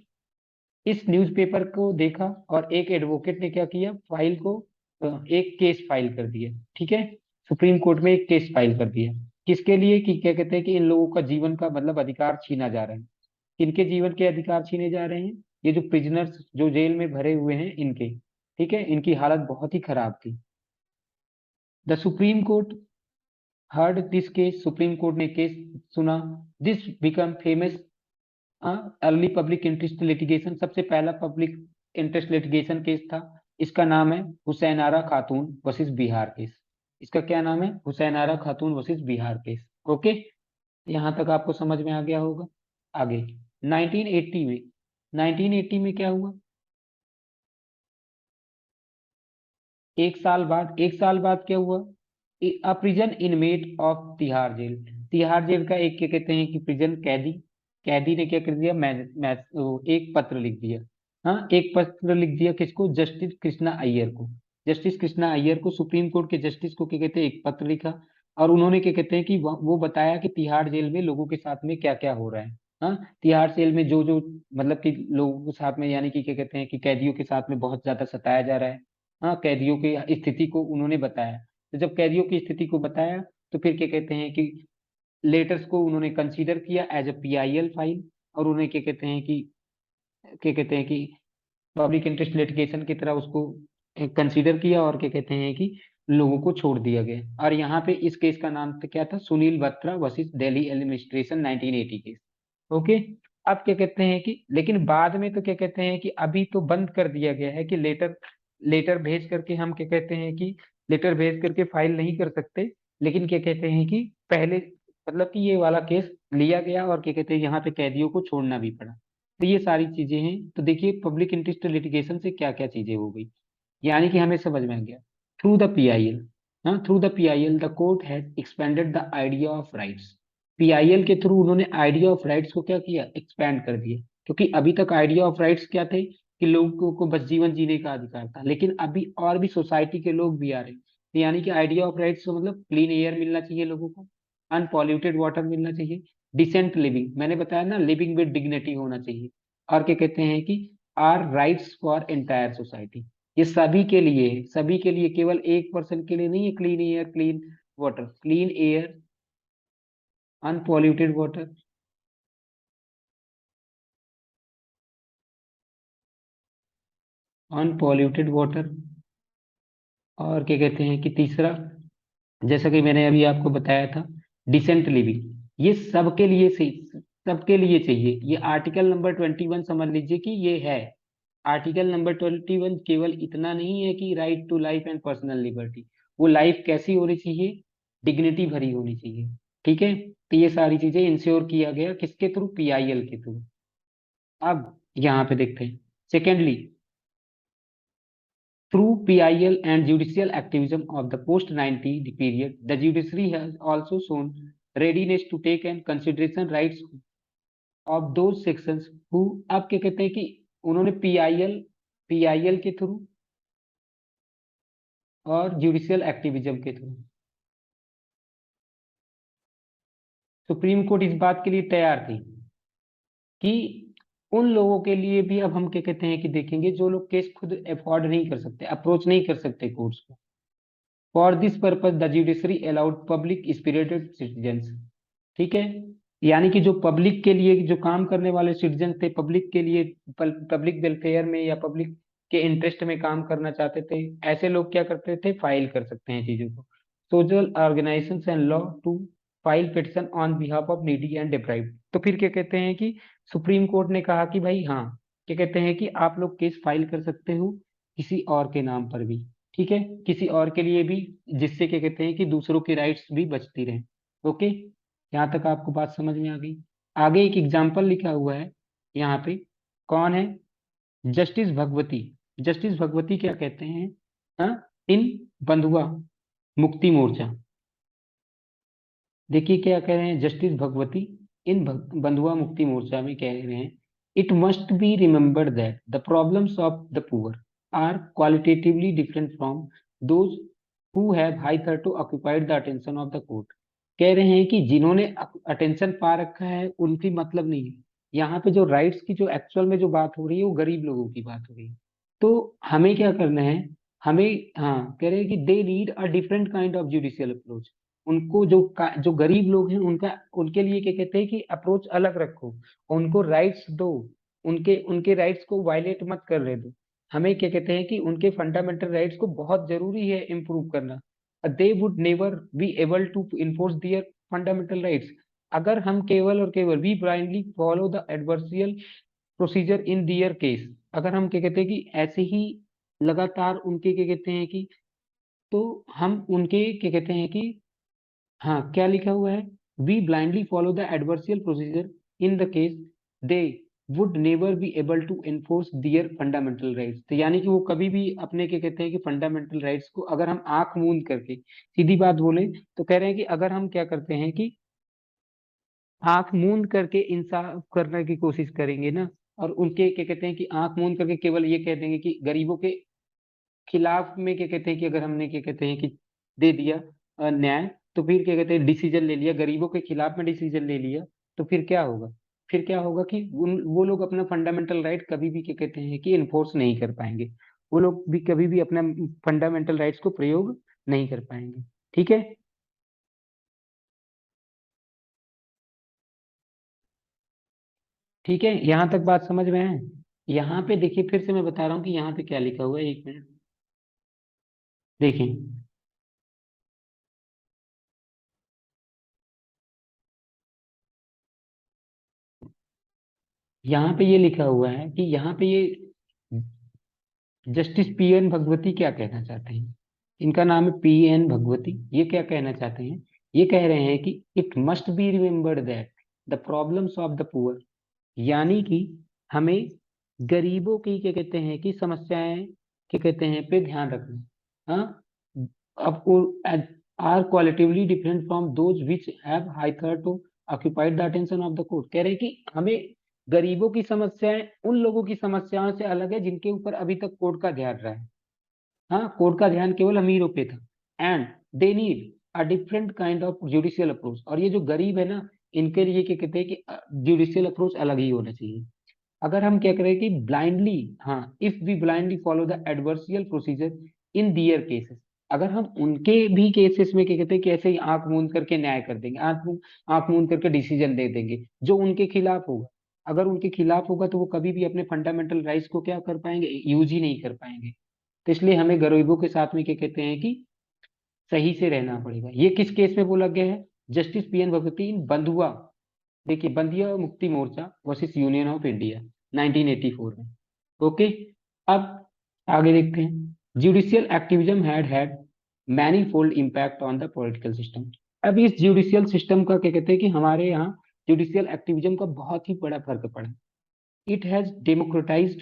इस न्यूज़पेपर को देखा और एक एडवोकेट ने क्या किया, फाइल को एक केस फाइल कर दिया, ठीक है। सुप्रीम कोर्ट में एक केस फाइल कर दिया, किसके लिए, कि क्या कहते हैं कि इन लोगों का जीवन का मतलब अधिकार छीना जा रहा है। किनके जीवन के अधिकार छीने जा रहे हैं, ये जो प्रिजनर्स जो जेल में भरे हुए हैं इनके, ठीक है, इनकी हालत बहुत ही खराब थी। The supreme court heard this case, supreme court ने केस सुना। This become famous early public interest litigation, सबसे पहला पब्लिक इंटरेस्ट लिटिगेशन केस था। इसका नाम है हुसैनारा खातून वर्सेस बिहार केस। इसका क्या नाम है, हुसैनारा खातून वर्सेस बिहार केस। ओके, यहाँ तक आपको समझ में आ गया होगा। आगे 1980 में, 1980 में क्या हुआ, एक साल बाद क्या हुआ, a prison inmate of Tihar jail, Tihar jail का एक क्या कहते हैं कि प्रिजन कैदी, कैदी ने क्या कर दिया, एक पत्र लिख दिया। हाँ, एक पत्र लिख दिया किसको, जस्टिस कृष्णा अय्यर को। जस्टिस कृष्णा अय्यर को, सुप्रीम कोर्ट के जस्टिस को क्या कहते हैं, एक पत्र लिखा। और उन्होंने क्या कहते हैं कि वो बताया कि तिहाड़ जेल में लोगों के साथ में क्या क्या हो रहा है। हाँ, तिहाड़ जेल में जो जो मतलब कि लोगों के साथ में, यानी कि क्या कहते हैं कि कैदियों के साथ में बहुत ज्यादा सताया जा रहा है। हाँ, कैदियों की स्थिति को उन्होंने बताया। तो जब कैदियों की स्थिति को बताया, तो फिर क्या कहते हैं कि लेटर्स को उन्होंने कंसीडर किया एज अ पीआईएल फाइल, और उन्हें क्या कहते हैं कि पब्लिक इंटरेस्ट लिटिगेशन की तरह उसको कंसीडर किया, और क्या कहते हैं कि लोगों को छोड़ दिया गया। और यहाँ पे इस केस का नाम तो क्या था, Sunil Batra versus Delhi administration 1980 case. Okay, अब क्या कहते हैं कि लेकिन बाद में तो क्या कहते हैं कि अभी तो बंद कर दिया गया है कि लेटर लेटर भेज करके हम क्या कहते हैं कि लेटर भेज करके फाइल नहीं कर सकते। लेकिन क्या कहते हैं कि पहले मतलब कि ये वाला केस लिया गया, और क्या कहते हैं यहाँ पे कैदियों को छोड़ना भी पड़ा। तो ये सारी चीजें हैं। तो देखिए पब्लिक इंटरेस्ट लिटिगेशन से क्या क्या चीजें हो गई, यानी कि हमें समझ में आ गया। थ्रू द पीआईएल, हाँ, through the PIL the court has expanded the idea of rights. PIL के थ्रू उन्होंने आइडिया ऑफ राइट्स को क्या किया, एक्सपैंड कर दिया। क्योंकि अभी तक आइडिया ऑफ राइट्स क्या थे, कि लोगों को बस जीवन जीने का अधिकार था, लेकिन अभी और भी सोसाइटी के लोग भी आ रहे हैं। तो यानी कि आइडिया ऑफ राइट्स तो मतलब क्लीन एयर मिलना चाहिए लोगों को, अनपॉल्यूटेड वाटर मिलना चाहिए, डिसेंट लिविंग, मैंने बताया ना, लिविंग विद डिग्निटी होना चाहिए। और क्या कहते हैं कि are rights for entire society, ये सभी के लिए है, सभी के लिए, केवल एक पर्सन के लिए नहीं है। Clean air, clean water, clean air, unpolluted water, unpolluted water, और क्या कहते हैं कि तीसरा, जैसा कि मैंने अभी आपको बताया था, डिसेंट लिविंग, ये सबके लिए सही, सबके लिए चाहिए। ये आर्टिकल नंबर 21 समझ लीजिए कि ये है। आर्टिकल नंबर 21 केवल इतना नहीं है कि right to life and personal liberty, वो लाइफ कैसी होनी चाहिए, डिग्निटी भरी होनी चाहिए। ठीक है, तो ये सारी चीजें इंश्योर किया गया किसके थ्रू, पीआईएल के थ्रू। अब यहाँ पे देखते हैं, secondly, through PIL and judicial activism of the post-90 period, the judiciary has also shown readiness to take and consideration rights of those sections who, अब क्या कहते हैं कि उन्होंने पीआईएल के थ्रू और जुडिशियल एक्टिविज्म के थ्रू, सुप्रीम कोर्ट इस बात के लिए तैयार थी कि उन लोगों के लिए भी अब हम क्या कहते हैं कि देखेंगे जो लोग केस खुद अफोर्ड नहीं कर सकते, अप्रोच नहीं कर सकते कोर्ट्स को। For this purpose the judiciary allowed public spirited citizens. ठीक है, यानी कि जो पब्लिक के लिए जो काम करने वाले सिटीजन थे, पब्लिक के लिए, पब्लिक वेलफेयर में या पब्लिक के इंटरेस्ट में काम करना चाहते थे, ऐसे लोग क्या करते थे, फाइल कर सकते हैं चीजों को। Social organisation and law to file petition on behalf of needy and deprived. तो फिर क्या कहते हैं कि सुप्रीम कोर्ट ने कहा कि भाई हाँ, क्या कहते हैं कि आप लोग केस फाइल कर सकते हो किसी और के नाम पर भी। ठीक है, किसी और के लिए भी, जिससे क्या कहते हैं कि दूसरों की राइट्स भी बचती रहे। ओके, यहाँ तक आपको बात समझ में आ गई। आगे एक एग्जाम्पल लिखा हुआ है यहाँ पे, कौन है, जस्टिस भगवती। जस्टिस भगवती क्या कहते हैं, हाँ, इन बंधुआ मुक्ति मोर्चा। देखिए क्या कह रहे हैं जस्टिस भगवती इन बंधुआ मुक्ति मोर्चा में कह रहे हैं, it must be remembered that the problems of the poor are qualitatively different from those who have hitherto occupied the attention of the court. कह रहे हैं कि जिन्होंने अटेंशन पा रखा है उनकी मतलब नहीं है। यहाँ पे जो राइट्स की जो एक्चुअल में जो बात हो रही है वो गरीब लोगों की बात हो रही है। तो हमें क्या करना है, हमें, हाँ, कह रहे हैं कि they need a different kind of judicial approach. उनको जो गरीब लोग हैं उनका, उनके लिए क्या कहते हैं कि अप्रोच अलग रखो, उनको राइट्स दो, उनके उनके राइट्स को वायलेट मत कर रहे दो। हमें क्या कहते हैं कि उनके फंडामेंटल राइट्स को बहुत जरूरी है इम्प्रूव करना। They would never be able to enforce their fundamental rights अगर हम केवल और केवल we blindly follow the adversarial procedure in their case. अगर हम क्या कहते हैं कि ऐसे ही लगातार उनके क्या कहते हैं कि, तो हम उनके क्या कहते हैं कि, हाँ, क्या लिखा हुआ है, we blindly follow the adversarial procedure in the case, they would never be able to enforce their fundamental rights. तो यानी कि वो कभी भी अपने क्या कहते हैं कि फंडामेंटल राइट्स को, अगर हम आंख मूंद करके, सीधी बात बोले तो कह रहे हैं कि अगर हम क्या करते हैं कि आंख मूंद करके इंसाफ करने की कोशिश करेंगे ना, और उनके क्या कहते हैं कि आंख मूंद करके केवल ये कह देंगे कि गरीबों के खिलाफ में क्या कहते हैं कि अगर हमने क्या कहते हैं कि दे दिया न्याय, तो फिर क्या कहते हैं डिसीजन ले लिया, गरीबों के खिलाफ में डिसीजन ले लिया, तो फिर क्या होगा, फिर क्या होगा कि वो लोग अपना फंडामेंटल राइट कभी भी क्या कहते हैं कि इन्फोर्स नहीं कर पाएंगे। वो लोग भी कभी भी अपना फंडामेंटल राइट्स को प्रयोग नहीं कर पाएंगे। ठीक है, ठीक है, यहाँ तक बात समझ में है। यहाँ पे देखिए फिर से मैं बता रहा हूँ कि यहाँ पे क्या लिखा हुआ है, एक मिनट देखिए। यहाँ पे ये लिखा हुआ है कि यहाँ पे ये जस्टिस पी एन भगवती क्या कहना चाहते हैं, इनका नाम है पी एन भगवती। ये क्या कहना चाहते हैं, ये कह रहे हैं कि it must be remembered that the problems of the poor, यानी कि हमें गरीबों की क्या कहते हैं कि समस्याएं क्या कहते हैं पे ध्यान रखना। हाँ, अब are qualitatively different from those which have hitherto occupied the attention of the court. कह रहे हैं कि हमें गरीबों की समस्याएं उन लोगों की समस्याओं से अलग है जिनके ऊपर अभी तक कोर्ट का ध्यान रहा है। हाँ, कोर्ट का ध्यान केवल अमीरों पे था। And they need a different kind of judicial approach, और ये जो गरीब है ना, इनके लिए क्या कहते हैं कि जुडिशियल अप्रोच अलग ही होना चाहिए। अगर हम क्या करें कि ब्लाइंडली, हाँ, if we blindly follow the adversarial procedure in their cases, अगर हम उनके भी केसेस में क्या कहते हैं कि ऐसे ही आंख मूंद करके न्याय कर देंगे, आंख मूंद करके डिसीजन दे देंगे जो उनके खिलाफ होगा, अगर उनके खिलाफ होगा तो वो कभी भी अपने फंडामेंटल राइट्स को क्या कर पाएंगे, यूज ही नहीं कर पाएंगे। तो इसलिए हमें गरीबों के साथ में क्या कहते हैं कि सही से रहना पड़ेगा। ये किस केस में बोला गया है, जस्टिस पी एन भगवती इन बंधुआ, देखिए बंदिया Mukti Morcha versus union of India 1984 में। ओके, अब आगे देखते हैं। Judicial activism had had manifold impact on the political system. अब इस जुडिशियल सिस्टम का क्या कहते हैं कि हमारे यहाँ जुडिशियल एक्टिविज्म का बहुत ही बड़ा फर्क पड़ा। It has democratized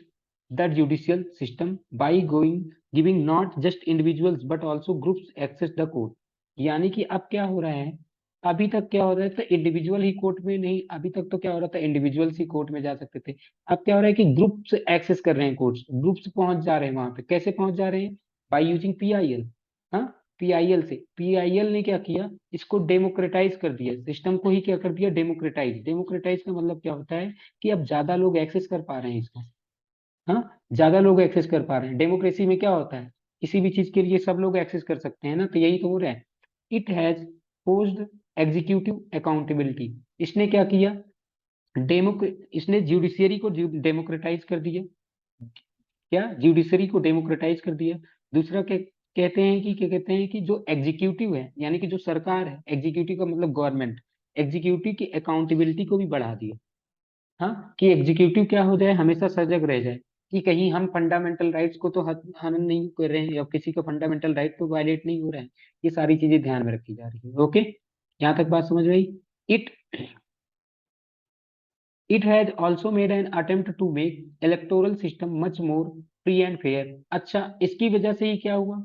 the judicial system by giving not just individuals but also groups access the court। यानी कि अब क्या हो रहा है, अभी तक क्या हो रहा था, इंडिविजुअल ही कोर्ट में नहीं, अभी तक तो क्या हो रहा था, इंडिविजुअल्स ही कोर्ट में जा सकते थे। अब क्या हो रहा है कि ग्रुप्स एक्सेस कर रहे हैं कोर्ट्स, ग्रुप्स पहुंच जा रहे हैं वहां पे। कैसे पहुंच जा रहे हैं, बाय यूजिंग पीआईएल। हाँ, पीआईएल से। पीआईएल ने क्या किया, इसको डेमोक्रेटाइज कर दिया, सिस्टम को ही क्या कर दिया, डेमोक्रेटाइज। डेमोक्रेटाइज का मतलब क्या होता है कि अब ज्यादा लोग एक्सेस कर पा रहे हैं इसको। हाँ, ज्यादा लोग एक्सेस कर पा रहे हैं। डेमोक्रेसी में क्या होता है, किसी भी चीज के लिए सब लोग एक्सेस कर सकते हैं ना, तो यही तो हो रहा है। It has posed executive accountability. इसने क्या किया, इसने जुडिशियरी को डेमोक्रेटाइज कर दिया। क्या, जुडिशरी को डेमोक्रेटाइज कर दिया। दूसरा क्या कहते हैं कि, क्या कहते हैं कि जो एग्जीक्यूटिव है, यानी कि जो सरकार है, एग्जीक्यूटिव का मतलब गवर्नमेंट, एग्जीक्यूटिव की अकाउंटेबिलिटी को भी बढ़ा दिया। हाँ, कि एग्जीक्यूटिव क्या हो जाए, हमेशा सजग रह जाए कि कहीं हम फंडामेंटल राइट्स को तो हनन नहीं कर रहे हैं, या किसी का फंडामेंटल राइट तो वायलेट नहीं हो रहा है। ये सारी चीजें ध्यान में रखी जा रही है। ओके, यहाँ तक बात समझ गई। It It has also made an attempt to make electoral system much more free and fair। अच्छा, इसकी वजह से ही क्या हुआ,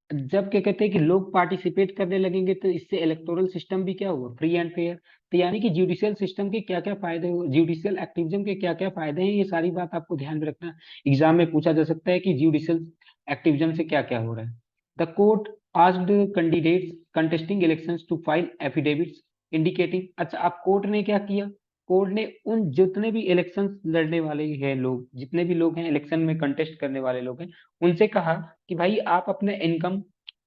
जब क्या कहते हैं कि लोग पार्टिसिपेट करने लगेंगे तो इससे इलेक्टोरल सिस्टम भी क्या हुआ, फ्री एंड फेयर। तो यानी कि जुडिशियल सिस्टम के क्या क्या फायदे हुए, जुडिशियल एक्टिविज्म के क्या क्या फायदे हैं, ये सारी बात आपको ध्यान में रखना। एग्जाम में पूछा जा सकता है कि जुडिशियल एक्टिविज्म से क्या क्या हो रहा है। The court asked candidates contesting elections to file affidavits indicating. अच्छा, अब कोर्ट ने क्या किया, कोर्ट ने उन जितने भी इलेक्शन लड़ने वाले हैं लोग, जितने भी लोग हैं इलेक्शन में कंटेस्ट करने वाले लोग हैं, उनसे कहा कि भाई आप अपने इनकम,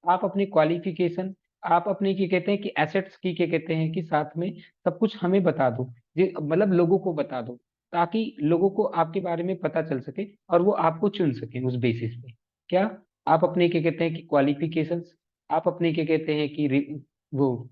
आप अपने क्वालिफिकेशन, आप अपने क्या कहते हैं कि एसेट्स की क्या कहते हैं कि साथ में सब कुछ हमें बता दो। ये मतलब लोगों को बता दो, ताकि लोगों को आपके बारे में पता चल सके और वो आपको चुन सके उस बेसिस पे। क्या, आप अपने क्या कहते हैं कि क्वालिफिकेशंस, आप अपने क्या कहते हैं कि वो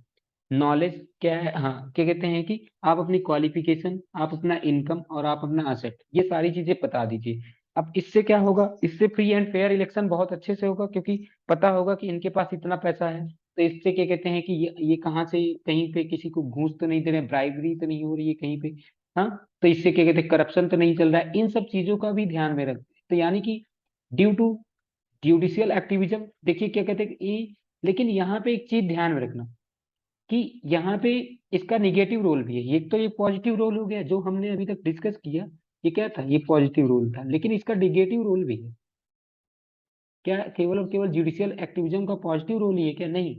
नॉलेज क्या है, हाँ क्या कहते हैं कि आप अपनी क्वालिफिकेशन, आप अपना इनकम और आप अपना असेट, ये सारी चीजें बता दीजिए। अब इससे क्या होगा, इससे फ्री एंड फेयर इलेक्शन बहुत अच्छे से होगा, क्योंकि पता होगा कि इनके पास इतना पैसा है। तो इससे क्या कहते हैं कि ये कहाँ से, कहीं पे किसी को घूस तो नहीं दे रहे, ब्राइबरी तो नहीं हो रही है कहीं पे। हाँ, तो इससे क्या कहते हैं करप्शन तो नहीं चल रहा है, इन सब चीजों का भी ध्यान में रखते हैं। तो यानी कि ड्यू टू जुडिशियल एक्टिविज्म, देखिए क्या कहते हैं कि, लेकिन यहाँ पे एक चीज ध्यान में रखना कि यहाँ पे इसका निगेटिव रोल भी है। ये तो ये पॉजिटिव रोल हो गया जो हमने अभी तक डिस्कस किया, ये क्या था, ये पॉजिटिव रोल था, लेकिन इसका निगेटिव रोल भी है। क्या केवल और केवल जुडिशियल एक्टिविज्म का पॉजिटिव रोल ही है क्या, नहीं।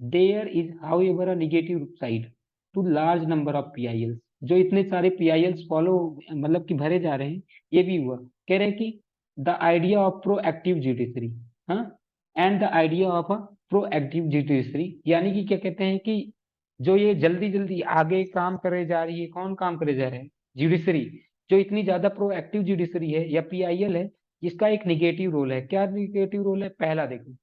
There is however a negative side to large number of PIL. जो इतने सारे पीआईएल फॉलो मतलब कि भरे जा रहे हैं, ये भी हुआ। कह रहे हैं कि the idea of proactive judiciary, हाँ, and the idea of a proactive judiciary, यानी कि क्या कहते हैं कि जो ये जल्दी जल्दी आगे काम करे जा रही है, कौन काम करे जा रहे हैं, जुडिशरी। जो इतनी ज्यादा प्रोएक्टिव जुडिशरी है या पीआईएल है, इसका एक निगेटिव रोल है। क्या निगेटिव रोल है, पहला देखो,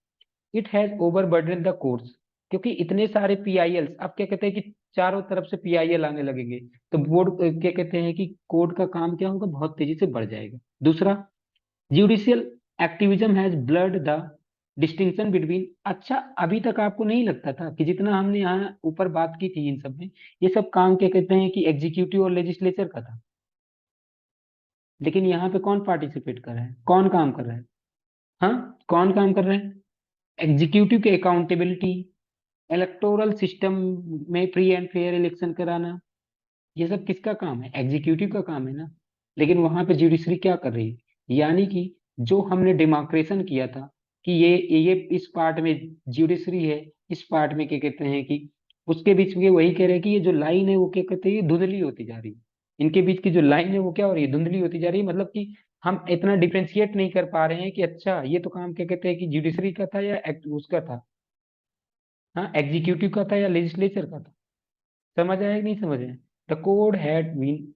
it has overburden the courts. क्योंकि इतने सारे पीआईएल, अब क्या कहते हैं कि चारों तरफ से पीआईएल आने लगेंगे, तो बोर्ड क्या कहते हैं कि कोर्ट का काम क्या होगा, बहुत तेजी से बढ़ जाएगा। दूसरा, judicial activism has blurred the distinction between. अच्छा, अभी तक आपको नहीं लगता था कि जितना हमने यहाँ ऊपर बात की थी इन सब में, ये सब काम क्या कहते हैं कि एग्जीक्यूटिव और लेजिस्लेचर का था। लेकिन यहाँ पे कौन पार्टिसिपेट कर रहा है, कौन काम कर रहा है, हाँ कौन काम कर रहा है, एग्जीक्यूटिव के अकाउंटेबिलिटी, इलेक्टोरल सिस्टम में फ्री एंड फेयर इलेक्शन कराना, ये सब किसका काम है, एग्जीक्यूटिव का काम है ना। लेकिन वहां पे जुडिशरी क्या कर रही है, यानी कि जो हमने डेमार्केशन किया था कि ये इस पार्ट में जुडिशरी है, इस पार्ट में क्या कहते हैं कि, उसके बीच में वही कह रहे हैं कि ये जो लाइन है वो क्या कहते हैं, ये धुंधली होती जा रही है। इनके बीच की जो लाइन है वो क्या हो रही है, धुंधली होती जा रही है। मतलब कि हम इतना डिफ्रेंशिएट नहीं कर पा रहे हैं कि अच्छा ये तो काम क्या कहते हैं कि जुडिशरी का था या उसका था, हाँ एग्जीक्यूटिव का था या लेजिस्लेचर का था। समझ आया कि नहीं समझ आया। The code had been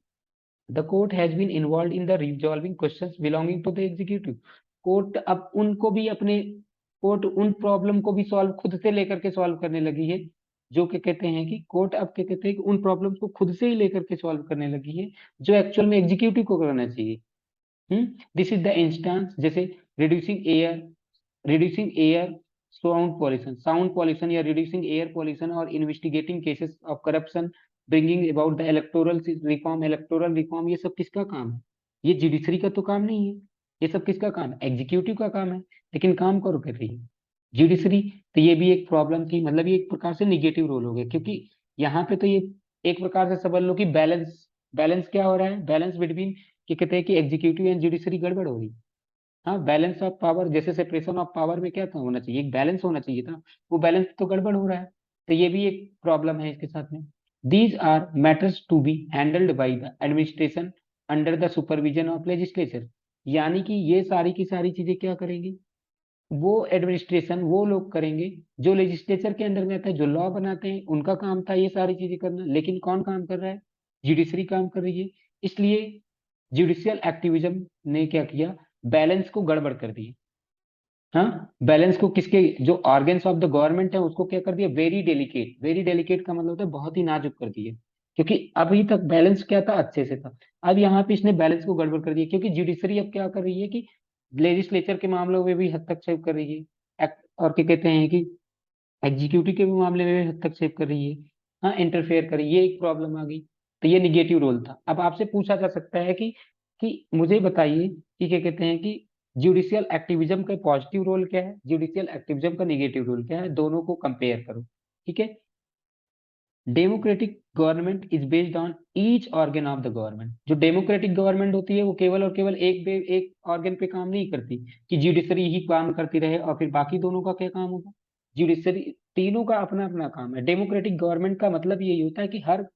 the court has been involve in the resolving questions belonging to the executive. Court अब उनको भी अपने, कोर्ट उन प्रॉब्लम को भी सॉल्व खुद से लेकर के सॉल्व करने लगी है। जो क्या कहते हैं कि कोर्ट अब क्या कहते हैं कि उन प्रॉब्लम्स को खुद से ही लेकर के सॉल्व करने लगी है, जो एक्चुअल में एग्जीक्यूटिव को करना चाहिए। दिस इज द इंस्टेंस, जैसे reducing air, reducing air, sound pollution या रिड्यूसिंग एयर पॉल्यूशन और investigating cases of corruption, bringing about the electoral reform, ये सब किसका काम है, ये जुडिशरी का तो काम नहीं है। ये सब किसका काम है, एग्जीक्यूटिव का काम है। लेकिन काम करो कर रही है जुडिशरी। तो ये भी एक प्रॉब्लम थी, मतलब ये एक प्रकार से निगेटिव रोल हो गया, क्योंकि यहाँ पे तो ये एक प्रकार से समझ लो कि बैलेंस, बैलेंस क्या हो रहा है, बैलेंस बिटवीन क्या कहते हैं कि एग्जीक्यूटिव एंड जुडिशरी गड़बड़ हो रही है। हाँ, बैलेंस ऑफ पावर, जैसे सेपरेशन ऑफ पावर में क्या था होना चाहिए, एक बैलेंस होना चाहिए था, वो बैलेंस तो गड़बड़ हो रहा है। तो ये भी एक प्रॉब्लम है इसके साथ में। These are matters to be handled by the administration under the supervision of legislature. यानी कि ये सारी की सारी चीजें क्या करेंगी, वो एडमिनिस्ट्रेशन वो लोग करेंगे जो लेजिस्लेचर के अंडर में आता है, जो लॉ बनाते हैं उनका काम था ये सारी चीजें करना। लेकिन कौन काम कर रहा है, जुडिशरी काम कर रही है। इसलिए जुडिशियल एक्टिविज्म ने क्या किया, बैलेंस को गड़बड़ कर दिया। हाँ, बैलेंस को किसके, जो ऑर्गन्स ऑफ द गवर्नमेंट है उसको क्या कर दिया, वेरी डेलिकेट। वेरी डेलिकेट का मतलब होता है बहुत ही नाजुक कर दिया, क्योंकि अभी तक बैलेंस क्या था, अच्छे से था। अब यहाँ पे इसने बैलेंस को गड़बड़ कर दिया, क्योंकि जुडिशरी अब क्या कर रही है कि लेजिस्लेचर के मामलों में भी हस्तक्षेप कर रही है, और क्या कहते हैं कि एग्जीक्यूटिव के भी मामले में भी हस्तक्षेप कर रही है। हाँ, इंटरफेयर कर रही है, ये एक प्रॉब्लम आ गई। तो ये निगेटिव रोल था। अब आपसे पूछा जा सकता है कि मुझे बताइए कि क्या कहते हैं कि जुडिशियल एक्टिविज्म का पॉजिटिव रोल क्या है, जुडिशियल एक्टिविज्म का निगेटिव रोल क्या है, दोनों को कंपेयर करो। ठीक है। Democratic government is based on each organ of the government. जो डेमोक्रेटिक गवर्नमेंट होती है वो केवल और केवल एक ऑर्गन पे काम नहीं करती, कि जुडिशरी ही काम करती रहे और फिर बाकी दोनों का क्या काम होगा, जुडिशरी, तीनों का अपना अपना काम है। डेमोक्रेटिक गवर्नमेंट का मतलब यही होता है कि हर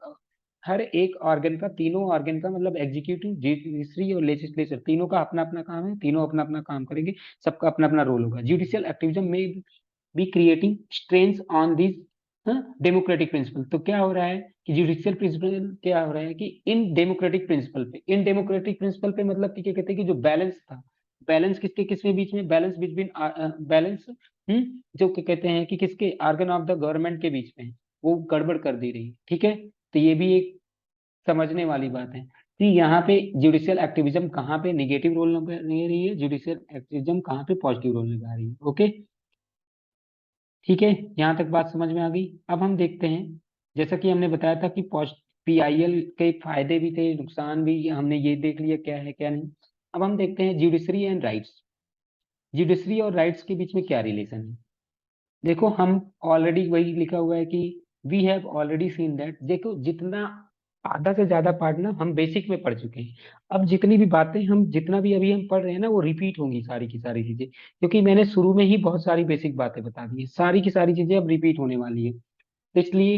हर एक ऑर्गन का, तीनों ऑर्गन का मतलब एग्जीक्यूटिव, जुडिशरी और लेजिस्लेचर, तीनों का अपना अपना काम है, तीनों अपना अपना काम करेंगे, सबका अपना अपना रोल होगा। जुडिशियल एक्टिविज्म में be creating strains on this democratic principle. तो क्या हो रहा है कि जुडिशियल प्रिंसिपल क्या हो रहा है कि इन डेमोक्रेटिक प्रिंसिपल पे, इन डेमोक्रेटिक प्रिंसिपल पे मतलब कि क्या कहते हैं कि जो बैलेंस था, बैलेंस किसके किसके बीच में, बैलेंस बिटवीन, बैलेंस जो क्या कहते हैं कि किसके, ऑर्गन ऑफ द गवर्नमेंट के बीच में, वो गड़बड़ कर दे रही है। ठीक है। तो ये भी एक समझने वाली बात है कि यहाँ पे जुडिशियल एक्टिविज्म कहाँ पे निगेटिव रोल निभा रही है, जुडिशियल एक्टिविज्म कहाँ पे पॉजिटिव रोल निभा रही है। ओके, ठीक है, यहाँ तक बात समझ में आ गई। अब हम देखते हैं, जैसा कि हमने बताया था कि पीआईएल के फायदे भी थे, नुकसान भी, हमने ये देख लिया क्या है क्या नहीं। अब हम देखते हैं जुडिशरी एंड राइट्स। जुडिशरी और राइट्स के बीच में क्या रिलेशन है। देखो, हम ऑलरेडी वही लिखा हुआ है कि we have already seen that. देखो, जितना आधा से ज्यादा पार्ट ना हम बेसिक में पढ़ चुके हैं। अब जितनी भी बातें हम, जितना भी अभी हम पढ़ रहे हैं ना, वो रिपीट होंगी सारी की सारी चीजें, क्योंकि मैंने शुरू में ही बहुत सारी बेसिक बातें बता दी है। सारी की सारी चीजें अब रिपीट होने वाली है, तो इसलिए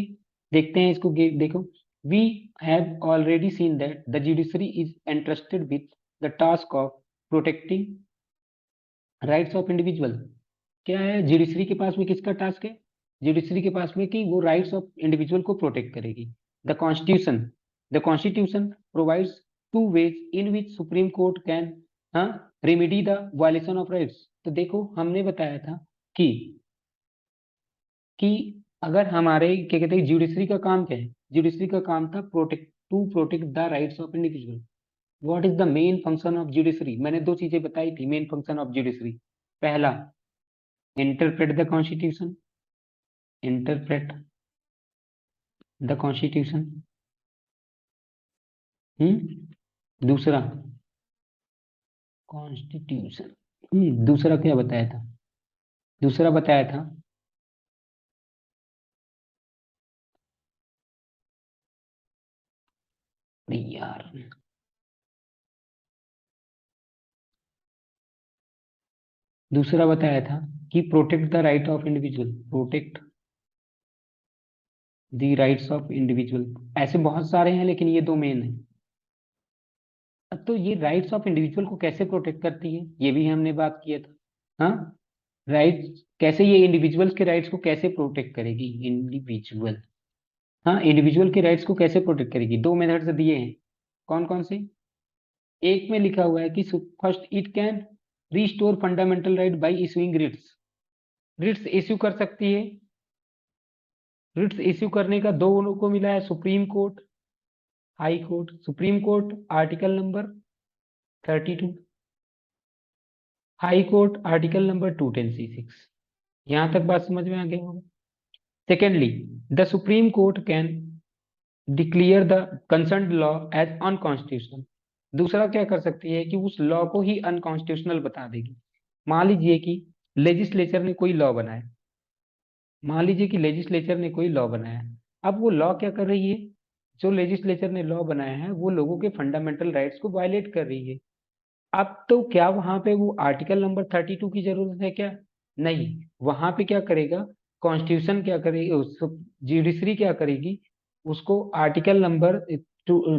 देखते हैं इसको। देखो, we have already seen that the judiciary is entrusted with the task of protecting rights of individual. क्या है, जुडिशरी के पास में किसका टास्क है, जुडिशरी के पास में कि वो राइट्स ऑफ इंडिविजुअल को प्रोटेक्ट करेगी। The constitution provides two ways in which supreme court can remedy the violation of rights. तो देखो, हमने बताया था कि कि अगर हमारे क्या कहते हैं, जुडिशरी का काम क्या है, जुडिशरी का काम था protect the rights of individual. What is the main function of judiciary, मैंने दो चीजें बताई थी मेन फंक्शन ऑफ जुडिशरी। पहला, interpret the constitution, interpret the constitution. दूसरा, कॉन्स्टिट्यूशन, दूसरा क्या बताया था, दूसरा बताया था, अरे यार, दूसरा बताया था कि protect the right of individual, protect the rights of individual. ऐसे बहुत सारे हैं लेकिन ये दो मेन है। तो ये राइट्स ऑफ इंडिविजुअल को कैसे प्रोटेक्ट करती है, ये भी हमने बात किया था। हाँ, राइट्स कैसे, ये इंडिविजुअल्स के राइट्स को कैसे प्रोटेक्ट करेगी, इंडिविजुअल, हाँ, इंडिविजुअल के राइट्स को कैसे प्रोटेक्ट करेगी। दो मेथड्स दिए हैं, कौन कौन से। एक में लिखा हुआ है कि first, it can restore fundamental right by issuing writs. Writs issue कर सकती है। रिट्स इश्यू करने का दोनों को मिला है, supreme court, high court. Supreme court article number 32, high court article number 210(c)(6). यहां तक बात समझ में आ गया होगा। Secondly, the supreme court can declare the concern law as unconstitutional. दूसरा क्या कर सकती है कि उस लॉ को ही अनकॉन्स्टिट्यूशनल बता देगी। मान लीजिए कि लेजिस्लेचर ने कोई लॉ बनाया, मान लीजिए कि लेजिस्लेचर ने कोई लॉ बनाया। अब वो लॉ क्या कर रही है, जो लेजिस्लेचर ने लॉ बनाया है वो लोगों के फंडामेंटल राइट्स को वायलेट कर रही है। अब तो क्या वहां पे वो आर्टिकल नंबर 32 की जरूरत है क्या? नहीं। वहां पे क्या करेगा, कॉन्स्टिट्यूशन क्या करेगी, जुडिशरी क्या करेगी, उसको आर्टिकल नंबर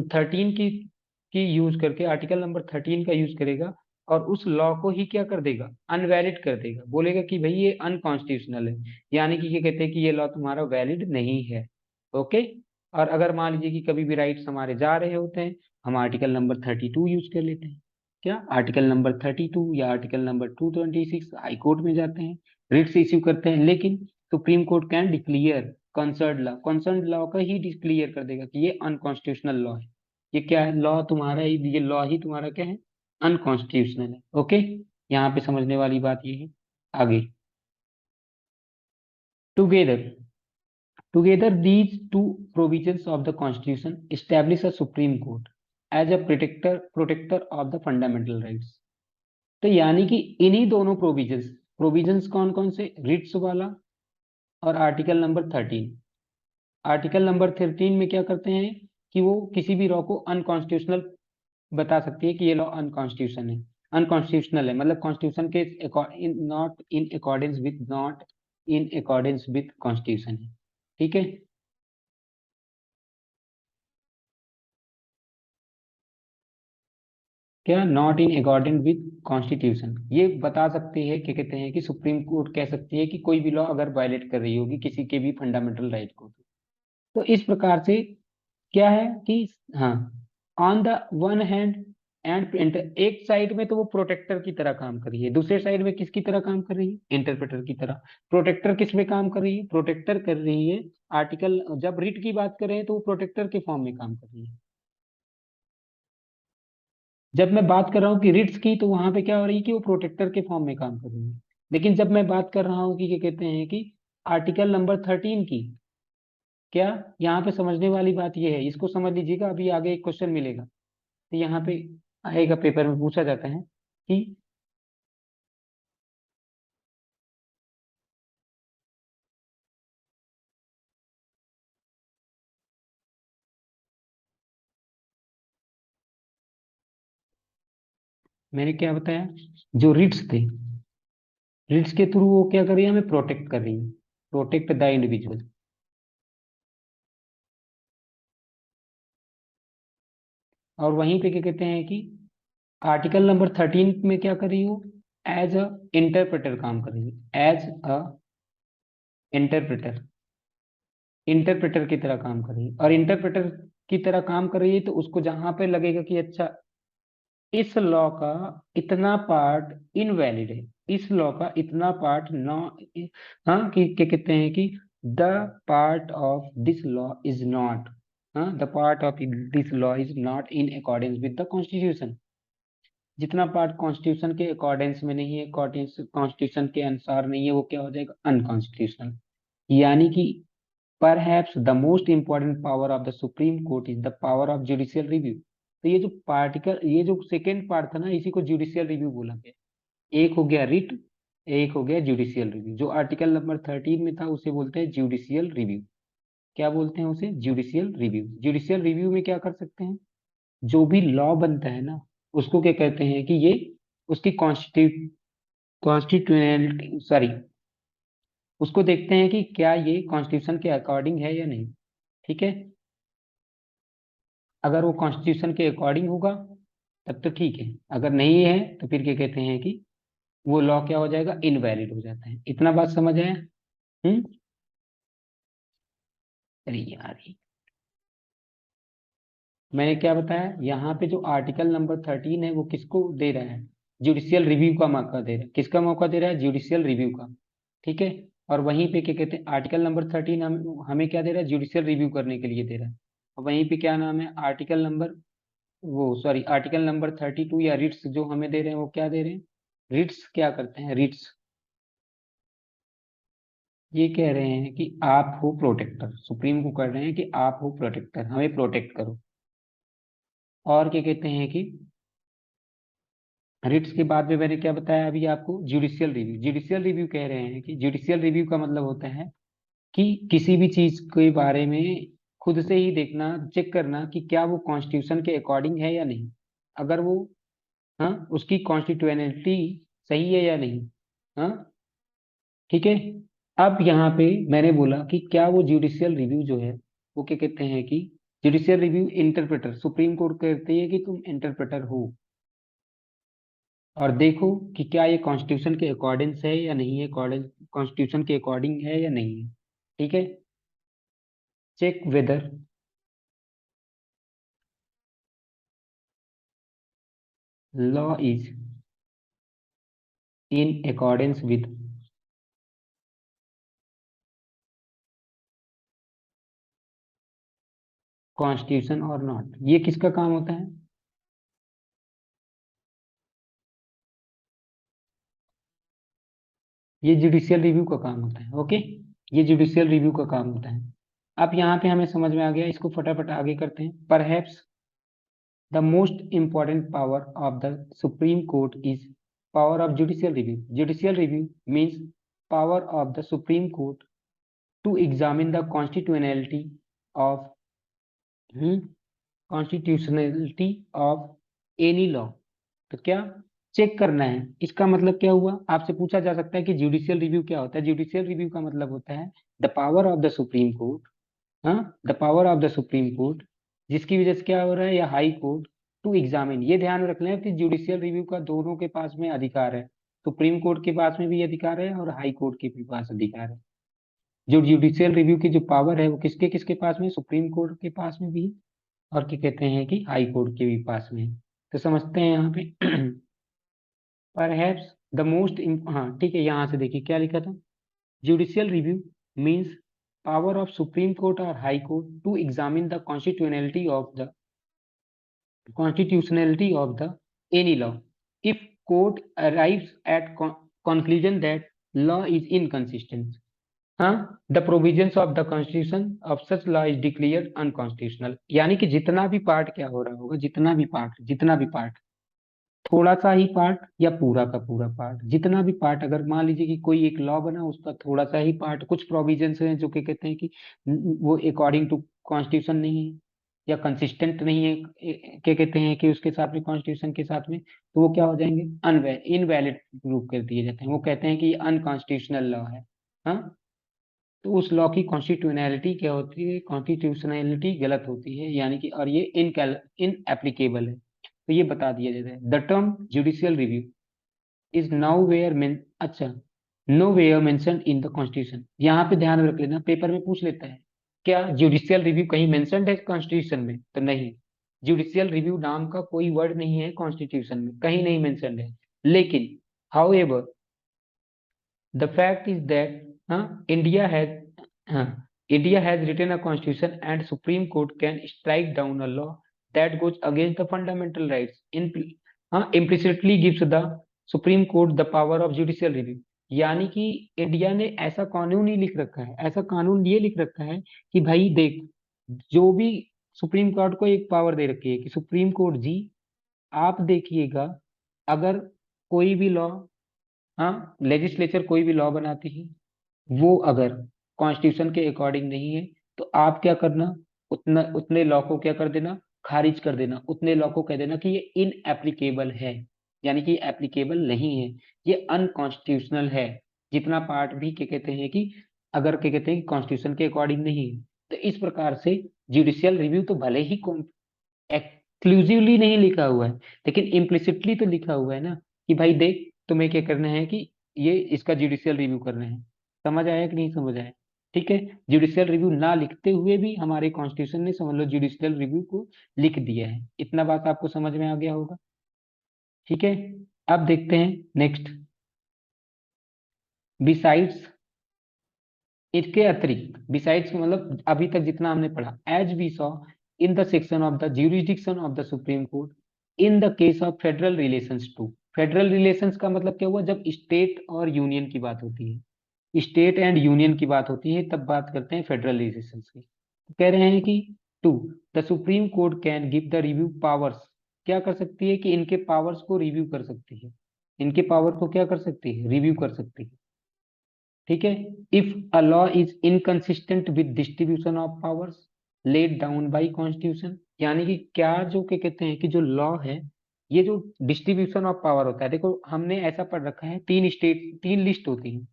13 की यूज करके, आर्टिकल नंबर 13 का यूज करेगा, और उस लॉ को ही क्या कर देगा, अनवैलिड कर देगा, बोलेगा कि भाई ये अनकॉन्स्टिट्यूशनल है। यानी कि ये कहते हैं कि ये लॉ तुम्हारा वैलिड नहीं है। ओके। और अगर मान लीजिए कि कभी भी राइट्स हमारे जा रहे होते हैं, हम आर्टिकल नंबर 32 यूज कर लेते हैं। क्या आर्टिकल नंबर 32 या आर्टिकल नंबर 226 हाई कोर्ट में जाते हैं, रिट्स इश्यू करते हैं, लेकिन supreme court can declare concern law का ही डिक्लियर कर देगा कि ये अनकॉन्स्टिट्यूशनल लॉ है। ये क्या है, लॉ तुम्हारा ही, ये लॉ ही तुम्हारा क्या है, अनकॉन्स्टिट्यूशनल है। ओके। यहाँ पे समझने वाली बात ये है। आगे, together together these two provisions of the constitution establish a supreme court as a protector of the fundamental rights. तो यानी कि इन्हीं दोनों प्रोविजंस, प्रोविजंस कौन कौन से, रिट्स वाला और आर्टिकल नंबर 13। आर्टिकल नंबर 13 में क्या करते हैं कि वो किसी भी लॉ को अनकॉन्स्टिट्यूशनल बता सकती है कि ये लॉ अनकॉन्स्टिट्यूशन है, अनकॉन्स्टिट्यूशनल है, मतलब कॉन्स्टिट्यूशन के not in accordance with constitution है। ठीक है। क्या, not in accordance with constitution, ये बता सकती है, क्या कहते हैं कि सुप्रीम कोर्ट कह सकती है कि कोई भी लॉ अगर वायलेट कर रही होगी किसी के भी फंडामेंटल राइट को। तो इस प्रकार से क्या है कि, हाँ, on the one hand and एक साइड में तो वो प्रोटेक्टर की तरह काम कर रही है, दूसरे साइड में किसकी तरह काम कर रही है, इंटरप्रेटर की तरह। प्रोटेक्टर किस में काम कर रही है, प्रोटेक्टर कर रही है आर्टिकल, जब रिट की बात कर रहे हैं तो वो प्रोटेक्टर के फॉर्म में काम कर रही है। जब मैं बात कर रहा हूँ कि रिट्स की, तो वहां पे क्या हो रही है कि वो प्रोटेक्टर के फॉर्म में काम कर रही है। लेकिन जब मैं बात कर रहा हूँ कि क्या कहते हैं कि आर्टिकल नंबर 13 की, क्या, यहाँ पे समझने वाली बात ये है, इसको समझ लीजिएगा, अभी आगे एक क्वेश्चन मिलेगा। तो यहाँ पे आएगा, पेपर में पूछा जाता है कि, मैंने क्या बताया, जो रिट्स थे, रिट्स के थ्रू वो क्या कर रही है, हमें प्रोटेक्ट कर रही है, प्रोटेक्ट द इंडिविजुअल। और वहीं पे क्या कहते हैं कि आर्टिकल नंबर 13 में क्या कर रही हो, एज अ इंटरप्रेटर काम कर रही है, एज अ इंटरप्रेटर, इंटरप्रेटर की तरह काम कर रही है। और इंटरप्रेटर की तरह काम कर रही है तो उसको जहां पे लगेगा कि अच्छा, इस लॉ का इतना पार्ट इनवैलिड है, इस लॉ का इतना पार्ट नॉ, हाँ, कि क्या कहते हैं कि the part of this law is not, हाँ, the part of this law is not in accordance with the constitution. जितना पार्ट कॉन्स्टिट्यूशन के अकॉर्डेंस में नहीं है, कॉन्स्टिट्यूशन के अनुसार नहीं है, वो क्या हो जाएगा, अनकॉन्स्टिट्यूशनल। यानी कि perhaps the most important power of the supreme court is the power of judicial review. तो ये जो पार्टिकल, ये जो सेकेंड पार्ट था ना, इसी को जुडिशियल रिव्यू बोला गया। एक हो गया रिट, एक हो गया जुडिशियल रिव्यू। जो आर्टिकल नंबर 13 में था उसे बोलते हैं जुडिशियल रिव्यू। क्या बोलते हैं उसे, जुडिशियल रिव्यू। जुडिशियल रिव्यू में क्या कर सकते हैं, जो भी लॉ बनता है ना, उसको क्या कहते हैं कि ये, उसकी कॉन्स्टिट्यूशनलिटी, सॉरी, उसको देखते हैं कि क्या ये कॉन्स्टिट्यूशन के अकॉर्डिंग है या नहीं। ठीक है। अगर वो कॉन्स्टिट्यूशन के अकॉर्डिंग होगा तब तो ठीक है, अगर नहीं है तो फिर क्या कहते हैं कि वो लॉ क्या हो जाएगा, इनवैलिड हो जाता है। इतना बात समझ आया? हम्म। अरे यार, मैंने क्या बताया, यहाँ पे जो आर्टिकल नंबर 13 है वो किसको दे रहा है, जुडिशियल रिव्यू का मौका दे रहा है। किसका मौका दे रहा है, जुडिशियल रिव्यू का। ठीक है। और वहीं पे क्या कहते हैं, आर्टिकल नंबर 13 हमें क्या दे रहा है, जुडिशियल रिव्यू करने के लिए दे रहा है। और वहीं पे क्या नाम है, आर्टिकल नंबर, वो सॉरी, आर्टिकल नंबर 32 या रिट्स जो हमें दे रहे हैं वो क्या दे रहे हैं, रिट्स क्या करते हैं, रिट्स ये कह रहे हैं कि आप हो प्रोटेक्टर, सुप्रीम को कर रहे हैं कि आप हो प्रोटेक्टर, हमें प्रोटेक्ट करो। और क्या कहते हैं कि रिट्स के बाद में मैंने क्या बताया अभी आपको, जुडिशियल रिव्यू। जुडिशियल रिव्यू कह रहे हैं कि जुडिशियल रिव्यू का मतलब होता है कि किसी भी चीज के बारे में खुद से ही देखना, चेक करना कि क्या वो कॉन्स्टिट्यूशन के अकॉर्डिंग है या नहीं। अगर वो हाँ, उसकी कॉन्स्टिट्यूएंटली सही है या नहीं। हाँ, ठीक है। अब यहाँ पे मैंने बोला कि क्या वो जुडिशियल रिव्यू जो है वो क्या कहते हैं कि judicial review interpreter, supreme court कहती है कि तुम इंटरप्रेटर हो और देखो कि क्या ये कॉन्स्टिट्यूशन के अकॉर्डिंग है या नहीं है, कॉन्स्टिट्यूशन के अकॉर्डिंग है या नहीं है। ठीक है, check whether law is in accordance with constitution और नॉट। ये किसका काम होता है? ये जुडिशियल रिव्यू का काम होता है। ओके, ये जुडिशियल रिव्यू का काम होता है। अब यहाँ पे हमें समझ में आ गया, इसको फटाफट आगे करते हैं। Perhaps the most important power of the Supreme Court is power of judicial review. Judicial review means power of the Supreme Court to examine the of hmm, constitutionality of any law। तो क्या check करना है, इसका मतलब क्या हुआ? आपसे पूछा जा सकता है कि जुडिशियल रिव्यू क्या होता है। जुडिशियल रिव्यू का मतलब होता है the power of the supreme Court, हाँ, the power of the supreme Court, जिसकी वजह से क्या हो रहा है, या हाई कोर्ट, टू एग्जामिन। ये ध्यान रख लें कि जुडिशियल रिव्यू का दोनों के पास में अधिकार है। सुप्रीम कोर्ट के पास में भी अधिकार है और हाई कोर्ट के भी पास अधिकार है। जो जुडिशियल रिव्यू की जो पावर है वो किसके किसके पास में? सुप्रीम कोर्ट के पास में भी, और क्या कहते हैं कि हाई कोर्ट के भी पास में है। तो समझते हैं यहाँ पे परहैप्स द मोस्ट, हाँ ठीक है, यहाँ से देखिए क्या लिखा था। Judicial review means power of Supreme Court और High Court to examine the constitutionality of the any law. If court arrives at conclusion that law is inconsistent, the provisions of the constitution of such law is declared unconstitutional। यानी कि जितना भी part क्या हो रहा होगा, जितना भी पार्ट, थोड़ा सा ही पार्ट या पूरा का पूरा पार्ट, जितना भी पार्ट, अगर मान लीजिए कि कोई एक लॉ बना, उसका थोड़ा सा ही पार्ट, कुछ प्रोविजंस हैं जो कि कहते हैं कि वो अकॉर्डिंग टू कॉन्स्टिट्यूशन नहीं है या कंसिस्टेंट नहीं है, क्या कहते हैं कि उसके साथ में, कॉन्स्टिट्यूशन के साथ में, तो वो क्या हो जाएंगे? इनवैलिड प्रूव कर दिए जाते हैं। वो कहते हैं कि ये अनकॉन्स्टिट्यूशनल लॉ है। हाँ, तो उस लॉ की कॉन्स्टिट्यूशनैलिटी क्या होती है? कॉन्स्टिट्यूशनैलिटी गलत होती है, यानी कि, और ये इन एप्लीकेबल है। तो ये बता दिया जाता है। The term judicial review is nowhere men, अच्छा, nowhere mention in the constitution. यहाँ पे ध्यान रख लेना, पेपर में पूछ लेता है क्या जुडिशियल रिव्यू कहीं मेंशनड है कॉन्स्टिट्यूशन में? तो नहीं, जुडिशियल रिव्यू नाम का कोई वर्ड नहीं है कॉन्स्टिट्यूशन में, कहीं नहीं मेंशनड है। लेकिन however the fact is that India has uh, India has written a constitution and Supreme Court can strike down a law that goes against the fundamental rights. Implicitly gives the Supreme Court the power of judicial review। यानी कि India ने ऐसा कानून ही लिख रखा है, ऐसा कानून ये लिख रखा है कि भाई देख, जो भी सुप्रीम कोर्ट को एक पावर दे रखी है कि सुप्रीम कोर्ट जी, आप देखिएगा, अगर कोई भी लॉ, हाँ, लेजिस्लेचर कोई भी लॉ बनाती है, वो अगर कॉन्स्टिट्यूशन के अकॉर्डिंग नहीं है, तो आप क्या करना, उतना उतने लॉ को क्या कर देना, खारिज कर देना, उतने लॉ को कह देना कि ये इन एप्लीकेबल है, यानी कि एप्लीकेबल नहीं है, ये अनकॉन्स्टिट्यूशनल है। जितना पार्ट भी क्या कहते हैं कि, अगर क्या कहते हैं कि कॉन्स्टिट्यूशन के अकॉर्डिंग नहीं है, तो इस प्रकार से जुडिशियल रिव्यू तो भले ही एक्सक्लूसिवली नहीं लिखा हुआ है, लेकिन इम्प्लिसिटली तो लिखा हुआ है ना, कि भाई देख, तुम्हें क्या करना है कि ये इसका जुडिशियल रिव्यू करना है। समझ आया कि नहीं समझ आया? ठीक है, जुडिशियल रिव्यू ना लिखते हुए भी हमारे कॉन्स्टिट्यूशन ने, समझ लो, जुडिशियल रिव्यू को लिख दिया है। इतना बात आपको समझ में आ गया होगा। ठीक है, अब देखते हैं नेक्स्ट। बिसाइड्स, इसके अतिरिक्त, बिसाइड्स मतलब अभी तक जितना हमने पढ़ा, as we saw in the section of the jurisdiction of the supreme court in the case of federal relations too. Federal relations का मतलब क्या हुआ? जब स्टेट और यूनियन की बात होती है, स्टेट एंड यूनियन की बात होती है, तब बात करते हैं फेडरल रिलेशंस की। तो कह रहे हैं कि to the supreme court can give the review powers, क्या कर सकती है कि इनके पावर्स को रिव्यू कर सकती है, इनके पावर को क्या कर सकती है? रिव्यू कर सकती है। ठीक है, if a law is inconsistent with distribution of powers laid down by constitution. यानी कि क्या, जो क्या कहते हैं कि जो लॉ है ये जो डिस्ट्रीब्यूशन ऑफ पावर होता है, देखो हमने ऐसा पढ़ रखा है, तीन स्टेट, तीन लिस्ट होती है।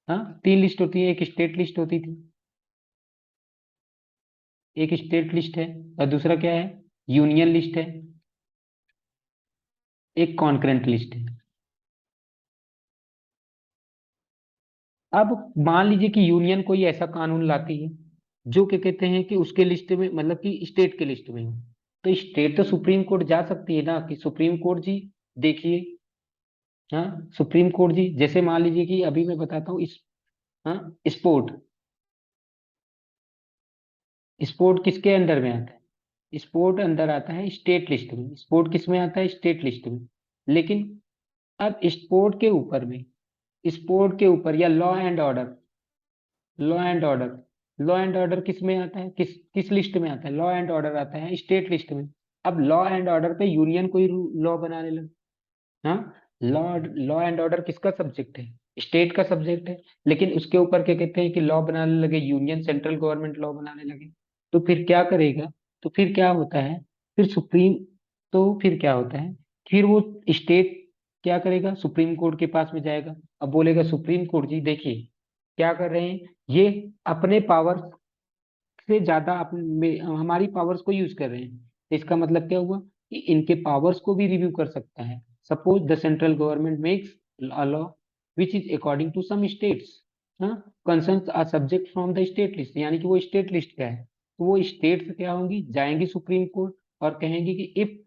हाँ, तीन लिस्ट होती है, एक स्टेट लिस्ट होती थी, एक स्टेट लिस्ट है, और दूसरा क्या है, यूनियन लिस्ट है, एक कॉन्करेंट लिस्ट है। अब मान लीजिए कि यूनियन कोई ऐसा कानून लाती है जो क्या कहते हैं कि उसके लिस्ट में, मतलब कि स्टेट के लिस्ट में हो, तो स्टेट तो सुप्रीम कोर्ट जा सकती है ना, कि सुप्रीम कोर्ट जी देखिए। हाँ, सुप्रीम कोर्ट जी, जैसे मान लीजिए कि अभी मैं बताता हूँ इस, हाँ, स्पोर्ट, स्पोर्ट किसके अंडर में आता है, स्पोर्ट अंदर आता है स्टेट लिस्ट में, स्पोर्ट किस में आता है, स्टेट लिस्ट में। लेकिन अब स्पोर्ट के ऊपर में, स्पोर्ट के ऊपर, या law and order, law and order, law and order किस में आता है, किस किस लिस्ट में आता है, लॉ एंड ऑर्डर आता है स्टेट लिस्ट में। अब लॉ एंड ऑर्डर पे यूनियन कोई लॉ बनाने लगे। हाँ, लॉ लॉ एंड ऑर्डर किसका सब्जेक्ट है, स्टेट का सब्जेक्ट है। लेकिन उसके ऊपर क्या कहते हैं कि लॉ बनाने लगे, यूनियन सेंट्रल गवर्नमेंट लॉ बनाने लगे। तो फिर क्या करेगा, तो फिर क्या होता है, फिर सुप्रीम, तो फिर क्या होता है, फिर वो स्टेट क्या करेगा, सुप्रीम कोर्ट के पास में जाएगा। अब बोलेगा सुप्रीम कोर्ट जी देखिए क्या कर रहे हैं ये, अपने पावर से ज्यादा अपने हमारी पावर्स को यूज कर रहे हैं। तो इसका मतलब क्या हुआ कि इनके पावर्स को भी रिव्यू कर सकता है। Suppose the central government makes a law which is according to some states, हाँ, concerns are subject from the state list, यानी कि वो स्टेट लिस्ट का है, तो वो स्टेट्स क्या होंगी, जाएंगी सुप्रीम कोर्ट और कहेंगी कि इफ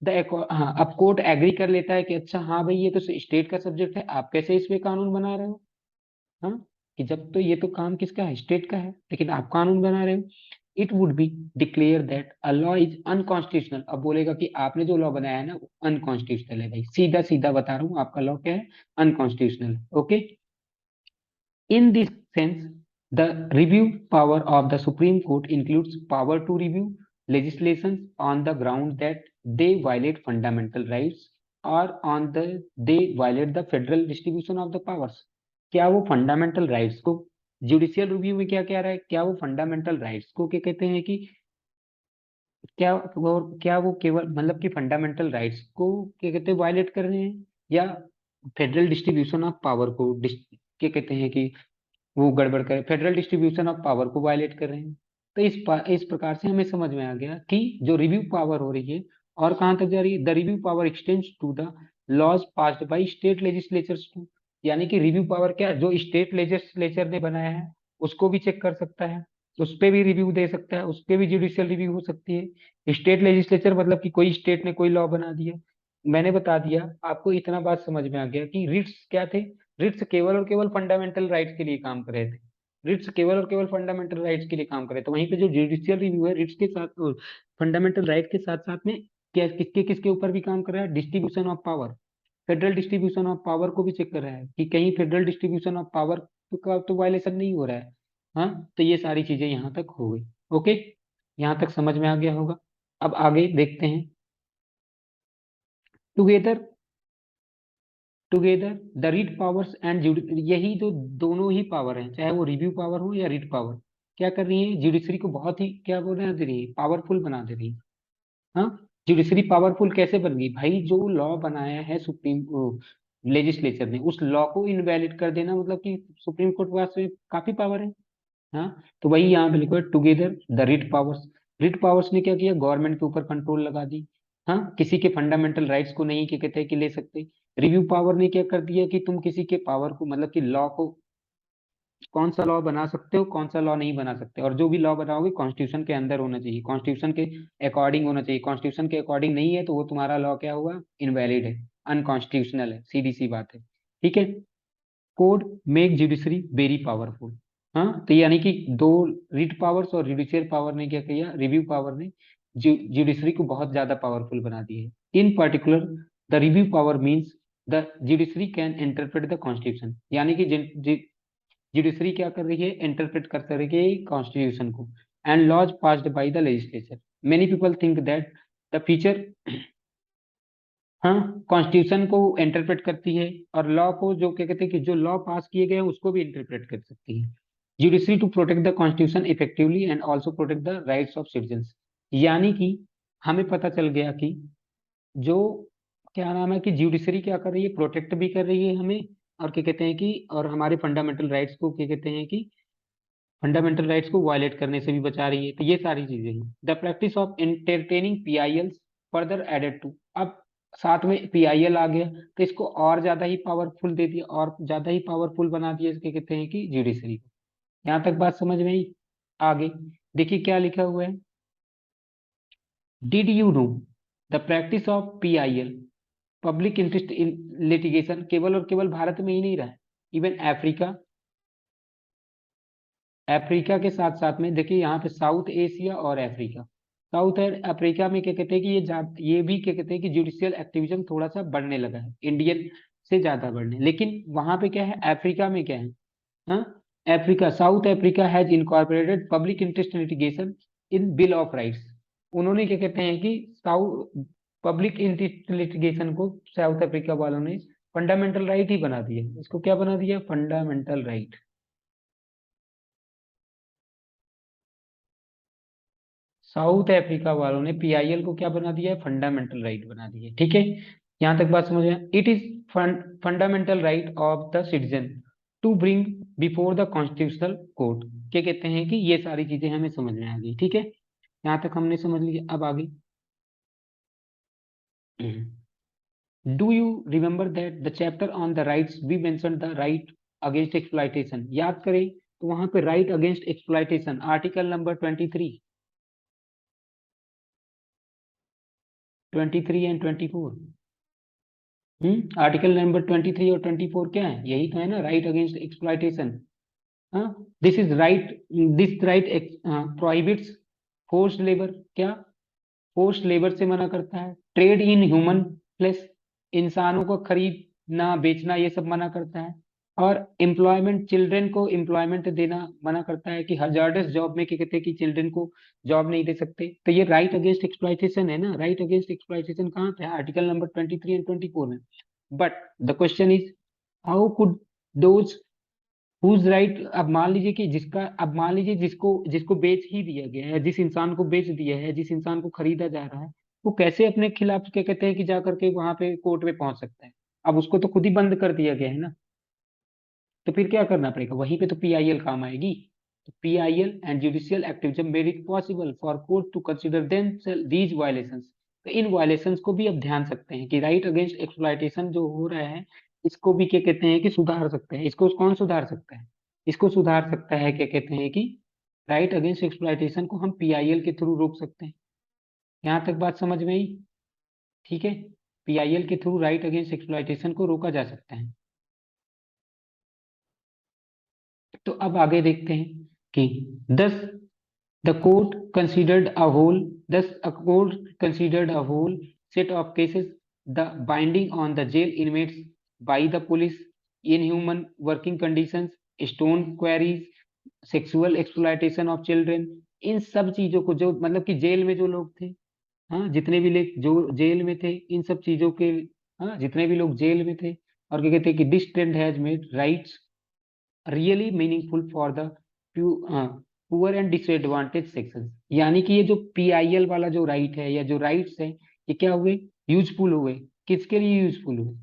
द, हाँ, अब कोर्ट एग्री कर लेता है कि अच्छा हाँ भाई ये तो स्टेट का सब्जेक्ट है, आप कैसे इस पे कानून बना रहे हो। हाँ, कि जब तो ये तो काम किसका है, स्टेट का है, लेकिन आप कानून बना रहे हो। It would be declare that a law is unconstitutional. अब बोलेगा कि आपने जो लॉ बनाया है ना वो अनकॉन्स्टिट्यूशनल है भाई, सीधा सीधा बता रहा हूँ, आपका लॉ क्या है, अनकॉन्स्टिट्यूशनल है। Okay, in this sense, the review power of the Supreme Court includes power to review legislations on the ground that they violate fundamental rights or on the they violate the federal distribution of the powers। क्या वो fundamental rights को, judicial review में क्या कह रहा है, क्या वो फंडामेंटल राइट्स को क्या कहते हैं कि क्या वो केवल मतलब कि फंडामेंटल राइट्स को क्या कहते हैं वायलेट कर रहे हैं, या फेडरल डिस्ट्रीब्यूशन ऑफ पावर को क्या कहते हैं कि वो गड़बड़ करे, फेडरल डिस्ट्रीब्यूशन ऑफ पावर को वायलेट कर रहे हैं। तो इस प्रकार से हमें समझ में आ गया कि जो रिव्यू पावर हो रही है और कहां तक जा रही है, the review power extends to the laws passed by state legislatures too. यानी कि रिव्यू पावर क्या, जो स्टेट लेजिस्लेचर ने बनाया है उसको भी चेक कर सकता है, उस पे भी रिव्यू दे सकता है, उस पे भी जुडिशियल रिव्यू हो सकती है। स्टेट लेजिस्लेचर मतलब कि कोई स्टेट ने कोई लॉ बना दिया, मैंने बता दिया आपको, इतना बात समझ में आ गया कि रिट्स क्या थे, रिट्स केवल और केवल फंडामेंटल राइट्स के लिए काम कर रहे थे, रिट्स केवल और केवल फंडामेंटल राइट्स के लिए काम कर रहे थे। वहीं पे जो जुडिशियल रिव्यू है रिट्स के साथ, फंडामेंटल राइट के साथ साथ में क्या किसके किसके ऊपर भी काम कर रहा है, distribution of power, federal distribution of power को भी चेक कर रहा है कि कहीं फेडरल डिस्ट्रीब्यूशन ऑफ पावर का तो वायलेशन नहीं हो रहा है। हाँ, तो ये सारी चीजें यहाँ तक हो गई। ओके, यहाँ तक समझ में आ गया होगा। अब आगे देखते हैं, together together the read powers and, यही जो दोनों ही पावर हैं, चाहे वो रिव्यू पावर हो या रीड पावर, क्या कर रही है, जुडिशरी को बहुत ही क्या बोल दे रही है, पावरफुल बना दे रही है। हाँ, जुडिशरी पावरफुल कैसे बन गई भाई, जो लॉ बनाया है सुप्रीम लेजिस्लेचर ने, उस लॉ को इनवैलिड कर देना, मतलब कि सुप्रीम कोर्ट के पास में काफी पावर है। हाँ, तो वही यहाँ पे लिखो है, together the writ powers, writ powers ने क्या किया, गवर्नमेंट के ऊपर कंट्रोल लगा दी। हाँ, किसी के फंडामेंटल राइट्स को नहीं क्या कहते हैं कि ले सकते। रिव्यू पावर ने क्या कर दिया कि तुम किसी के पावर को, मतलब कि लॉ को, कौन सा लॉ बना सकते हो कौन सा लॉ नहीं बना सकते, और जो भी लॉ बनाओगे कॉन्स्टिट्यूशन के अंदर होना चाहिए, कॉन्स्टिट्यूशन के अकॉर्डिंग होना चाहिए, कॉन्स्टिट्यूशन के अकॉर्डिंग नहीं है तो वो तुम्हारा लॉ क्या हुआ, इनवैलिड है, अनकॉन्स्टिट्यूशनल है, सीधी सी बात है। ठीक है, code make judiciary very powerful. हाँ, तो यानी कि दो, रीड पावर्स और जुडिशियल पावर ने क्या किया, रिव्यू पावर ने जुडिशरी को बहुत ज्यादा पावरफुल बना दिया है। इन particular the review power means the judiciary can interpret the constitution, यानी कि जुडिशरी क्या कर रही है, इंटरप्रेट कर रही है कॉन्स्टिट्यूशन को, and laws passed by the legislature. Many people think that the feature, हाँ, कॉन्स्टिट्यूशन को इंटरप्रेट करती है और लॉ को, जो क्या कहते हैं कि जो लॉ पास किए गए हैं उसको भी इंटरप्रेट कर सकती है। Judiciary to protect the constitution effectively and also protect the rights of citizens. यानी कि हमें पता चल गया कि जो क्या नाम है कि जुडिशरी क्या कर रही है, प्रोटेक्ट भी कर रही है हमें, और क्या कहते हैं कि और हमारे फंडामेंटल राइट्स को क्या कहते हैं कि फंडामेंटल राइट्स को वायलेट करने से भी बचा रही है। तो ये सारी चीजें हैं। The practice of entertaining PIL further added to, अब साथ में पीआईएल आ गया तो इसको और ज्यादा ही पावरफुल दे दिया, और ज्यादा ही पावरफुल बना दिया इसके कहते हैं कि जुडिशरी को। यहाँ तक बात समझ में आई। आगे देखिए क्या लिखा हुआ है। Did you know the practice of PIL public interest in litigation केवल और केवल भारत में ही नहीं रहा है, इवन अफ्रीका, अफ्रीका के साथ साथ में देखिए यहाँ पे साउथ एशिया और अफ्रीका, साउथ एंड अफ्रीका में क्या कहते हैं कि ये भी क्या कहते हैं कि जुडिशियल एक्टिविज्म थोड़ा सा बढ़ने लगा है, इंडियन से ज्यादा बढ़ने। लेकिन वहां पे क्या है, अफ्रीका में क्या है, हाँ, Africa, south Africa has incorporated public interest litigation in bill of rights. उन्होंने क्या कहते हैं कि साउथ पब्लिक इंटरेस्ट लिटिगेशन को साउथ अफ्रीका वालों ने फंडामेंटल राइट ही बना दिया, इसको क्या बना दिया, फंडामेंटल राइट। साउथ अफ्रीका वालों ने पीआईएल को क्या बना दिया है, फंडामेंटल राइट बना दिया है। ठीक है, यहां तक बात समझ में। It is fundamental right of the citizen to bring before the constitutional court. क्या कहते हैं कि ये सारी चीजें हमें समझ में आ गई। ठीक है, यहाँ तक हमने समझ लिया। अब आगे, do you remember that the chapter on the rights we mention the right against exploitation, याद करें तो वहां पे right against exploitation article number 23, 23 and 24। Article number 23 और 24 क्या है, यही तो है ना, राइट अगेंस्ट एक्सप्लॉइटेशन। हाँ, this is right, this right prohibits forced labour, क्या, फोर्स्ड लेबर से मना करता है, ट्रेड इन ह्यूमन फ्लेश, इंसानों को खरीदना बेचना ये सब मना करता है, और एम्प्लॉयमेंट, चिल्ड्रन को एम्प्लॉयमेंट देना मना करता है, कि हजार्डस जॉब में क्या कहते हैं कि चिल्ड्रन को जॉब नहीं दे सकते। तो ये राइट अगेंस्ट एक्सप्लॉइटेशन है ना, राइट अगेंस्ट एक्सप्लॉइटेशन कहाँ पे है, आर्टिकल नंबर 23 एंड 24 में। But the question is, how could those whose right, अब मान लीजिए कि जिसका, अब मान लीजिए जिसको जिसको बेच ही दिया गया है, जिस इंसान को बेच दिया है, जिस इंसान को खरीदा जा रहा है, वो कैसे अपने खिलाफ क्या कहते हैं कि जा करके वहां पे कोर्ट में पहुंच सकता है। अब उसको तो खुद ही बंद कर दिया गया है ना, तो फिर क्या करना पड़ेगा, वहीं पे तो पीआईएल काम आएगी। तो PIL and judicial activism made it possible for court to consider them these violations. तो इन वायलेशंस को भी अब ध्यान सकते हैं कि राइट अगेंस्ट एक्सप्लॉइटेशन जो हो रहा है, इसको भी क्या कहते हैं कि सुधार सकते हैं। इसको कौन सुधार सकता है, इसको सुधार सकता है क्या कहते हैं कि राइट अगेंस्ट एक्सप्लॉइटेशन को हम पीआईएल के थ्रू रोक सकते हैं। यहाँ तक बात समझ में आई। ठीक है, पीआईएल के थ्रू राइट अगेंस्ट एक्सप्लॉइटेशन को रोका जा सकता है। तो अब आगे देखते हैं कि दस the court considered a whole, thus a court considered a whole set of cases, the binding on the jail inmates by the police, inhuman working conditions, stone quarries, sexual exploitation of children, इन सब चीजों को, जो मतलब कि jail में जो लोग थे, हाँ, जितने भी लोग जो जेल में थे, इन सब चीजों के, हाँ, जितने भी लोग जेल में थे, और क्या कहते हैं कि this trend has made rights really meaningful for the poor and disadvantage section. यानी कि ये जो पीआईएल वाला जो राइट है या जो राइट्स है, ये क्या हुए, यूजफुल हुए। किसके लिए यूजफुल हुए,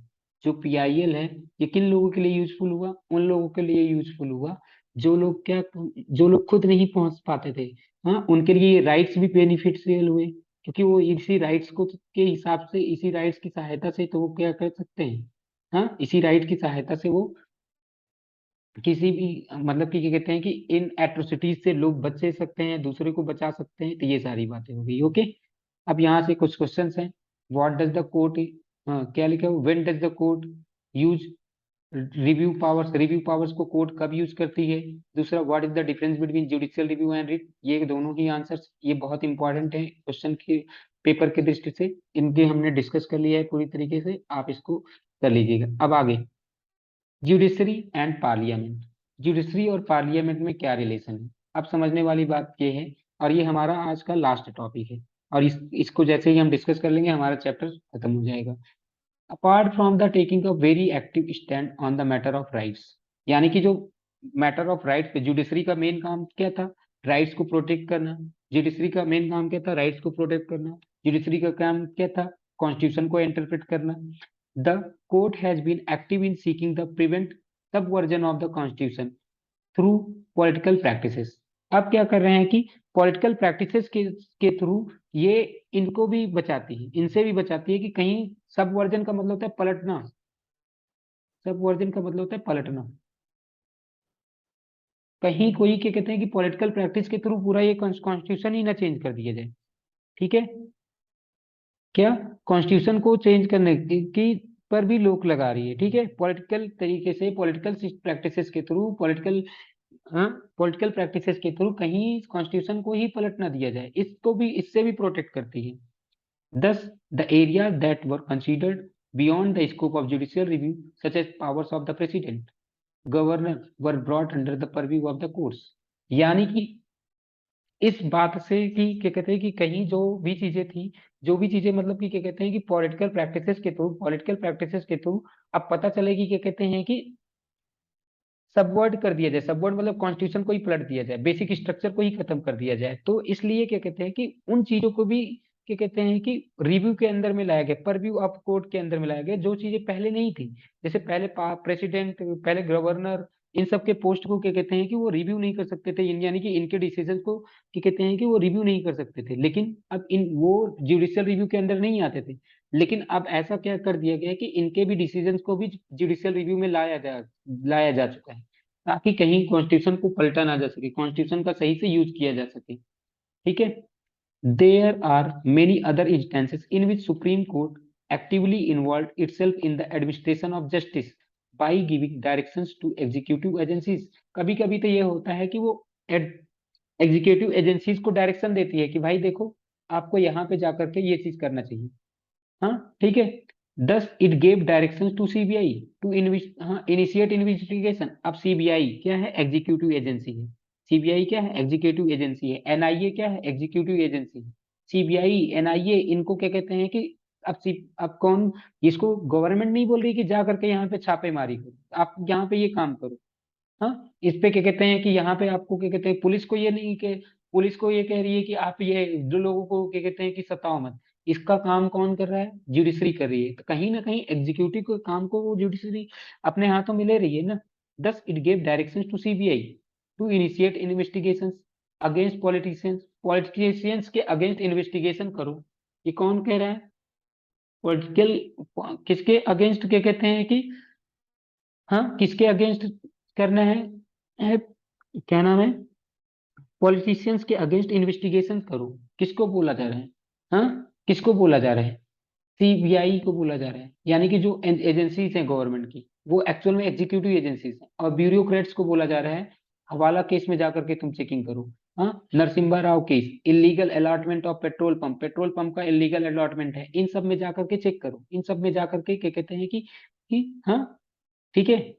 जो पीआईएल है, ये किन लोगों के लिए यूजफुल हुआ, उन लोगों के लिए यूजफुल हुआ जो लोग क्या, जो लोग खुद नहीं पहुंच पाते थे, हाँ, उनके लिए राइट्स भी बेनिफिशियल हुए, क्योंकि वो इसी राइट्स को के हिसाब से, इसी राइट्स की सहायता से तो वो क्या कर सकते हैं, हाँ, इसी राइट की सहायता से वो किसी भी, मतलब कि क्या कहते हैं कि इन एट्रोसिटीज से लोग बच सकते हैं, दूसरे को बचा सकते हैं। तो ये सारी बातें हो गई। ओके, अब यहाँ से कुछ क्वेश्चंस हैं। व्हाट डज द कोर्ट, क्या लिखा है, when does the court use review powers, review powers को कोर्ट कब यूज करती है। दूसरा, what is the difference between judicial review and writ, ये दोनों ही आंसर्स, ये बहुत इंपॉर्टेंट है क्वेश्चन के पेपर के दृष्टि से, इनके हमने डिस्कस कर लिया है पूरी तरीके से, आप इसको कर लीजिएगा। अब आगे, जुडिशरी एंड पार्लियामेंट, जुडिशरी और पार्लियामेंट में क्या रिलेशन है, अब समझने वाली बात ये है, और ये हमारा आज का लास्ट टॉपिक है, और इसको जैसे ही हम डिस्कस कर लेंगे हमारा चैप्टर खत्म हो जाएगा। Apart from the taking a very active stand on the matter of rights, यानी कि जो मैटर ऑफ राइट्स पे जुडिशरी का मेन काम क्या था, राइट्स को प्रोटेक्ट करना। जुडिशरी का मेन काम क्या था, राइट्स को प्रोटेक्ट करना। जुडिशरी का काम क्या था, कॉन्स्टिट्यूशन को इंटरप्रेट करना। The court has been active in seeking the prevent subversion of the constitution through political practices. अब क्या कर रहे हैं कि पॉलिटिकल प्रैक्टिसेस के थ्रू ये इनको भी बचाती है, इनसे भी बचाती है कि कहीं सबवर्जन का मतलब होता है पलटना, सबवर्जन का मतलब होता है पलटना, कहीं कोई क्या कहते हैं कि पॉलिटिकल प्रैक्टिस के थ्रू पूरा ये कॉन्स्टिट्यूशन ही ना चेंज कर दिया जाए। ठीक है, क्या कॉन्स्टिट्यूशन को चेंज करने की पर भी लोग लगा रही है। ठीक है, पॉलिटिकल तरीके से, पॉलिटिकल प्रैक्टिसेस के थ्रू, पॉलिटिकल, हाँ, पॉलिटिकल प्रैक्टिसेस के थ्रू कहीं कॉन्स्टिट्यूशन को ही पलट ना दिया जाए, इसको भी, इससे भी प्रोटेक्ट करती है। Thus, the areas that were considered beyond the scope of judicial review, such as powers of the president, governor, were brought under the purview of the courts। यानी कि इस बात से कि क्या कहते हैं कि कहीं जो भी चीजें थी, जो भी चीजें मतलब कि क्या कहते हैं कि पॉलिटिकल प्रैक्टिसेस के थ्रू, पॉलिटिकल प्रैक्टिसेस के थ्रू अब पता चले कि क्या कहते हैं कि सबवर्ट कर दिया जाए, सबवर्ट मतलब कॉन्स्टिट्यूशन को ही पलट दिया जाए, बेसिक स्ट्रक्चर को ही खत्म कर दिया जाए। तो इसलिए क्या कहते हैं कि उन चीजों को भी क्या कहते हैं कि रिव्यू के अंदर में लाया गया, परव्यू ऑफ कोर्ट के अंदर में लाया गया, जो चीजें पहले नहीं थी। जैसे पहले प्रेसिडेंट, पहले गवर्नर, इन सब के पोस्ट को क्या कहते हैं कि वो रिव्यू नहीं कर सकते थे, यानी कि इनके डिसीजन को क्या कहते हैं कि वो रिव्यू नहीं कर सकते थे, लेकिन अब इन वो जुडिशियल रिव्यू के अंदर नहीं आते थे। लेकिन अब ऐसा क्या कर दिया गया है कि इनके भी डिसीजंस को भी जुडिशियल रिव्यू में लाया जा चुका है, ताकि कहीं कॉन्स्टिट्यूशन को पलटा ना जा सके, कॉन्स्टिट्यूशन का सही से यूज किया जा सके। ठीक है, there are many other instances in which supreme court actively involve itself in the administration of justice by giving directions to executive agencies. कभी कभी तो ये होता है कि वो एग्जीक्यूटिव एजेंसीज को डायरेक्शन देती है कि भाई देखो, आपको यहाँ पे जाकर के ये चीज करना चाहिए। हाँ, ठीक है। Thus it gave directions to CBI to initiate investigation. अब सीबीआई क्या है? एग्जीक्यूटिव एजेंसी है। सीबीआई क्या है? एग्जीक्यूटिव एजेंसी है। एनआईए क्या है? एग्जीक्यूटिव एजेंसी है। सीबीआई, एनआईए, इनको क्या कहते हैं कि अब कौन, इसको गवर्नमेंट नहीं बोल रही कि जा करके यहाँ पे छापेमारी करो, आप यहाँ पे ये काम करो। हाँ, इस पे क्या कहते हैं कि यहाँ पे आपको क्या कहते हैं, पुलिस को ये नहीं कि, पुलिस को ये कह रही है कि आप ये जो लोगों को क्या कहते हैं कि सताओ मत। इसका काम कौन कर रहा है? जुडिशरी कर रही है। तो कहीं ना कहीं एग्जीक्यूटिव के काम को वो जुडिशरी अपने हाथों में ले रही है ना। Thus it gave directions to CBI to initiate investigations against politicians. Politicians के अगेंस्ट इन्वेस्टिगेशन करो, ये कौन कह रहा है? पॉलिटिकल, किसके अगेंस्ट क्या कहते हैं कि, हाँ, किसके अगेंस्ट करना है, क्या नाम है, पॉलिटिशियंस के अगेंस्ट इन्वेस्टिगेशन करो। किसको बोला जा रहा है? हाँ, किसको बोला जा रहा है? सीबीआई को बोला जा रहा है, यानी कि जो एजेंसीज हैं गवर्नमेंट की, वो एक्चुअल में एग्जीक्यूटिव एजेंसीज हैं, और ब्यूरोक्रेट्स को बोला जा रहा है हवाला केस में जाकर के तुम चेकिंग करो। हाँ, Narasimha Rao case, illegal allotment of petrol pump का इलीगल अलॉटमेंट है, इन सब में जाकर के चेक करो, इन सब में जाकर के क्या कहते हैं कि हाँ, ठीक है,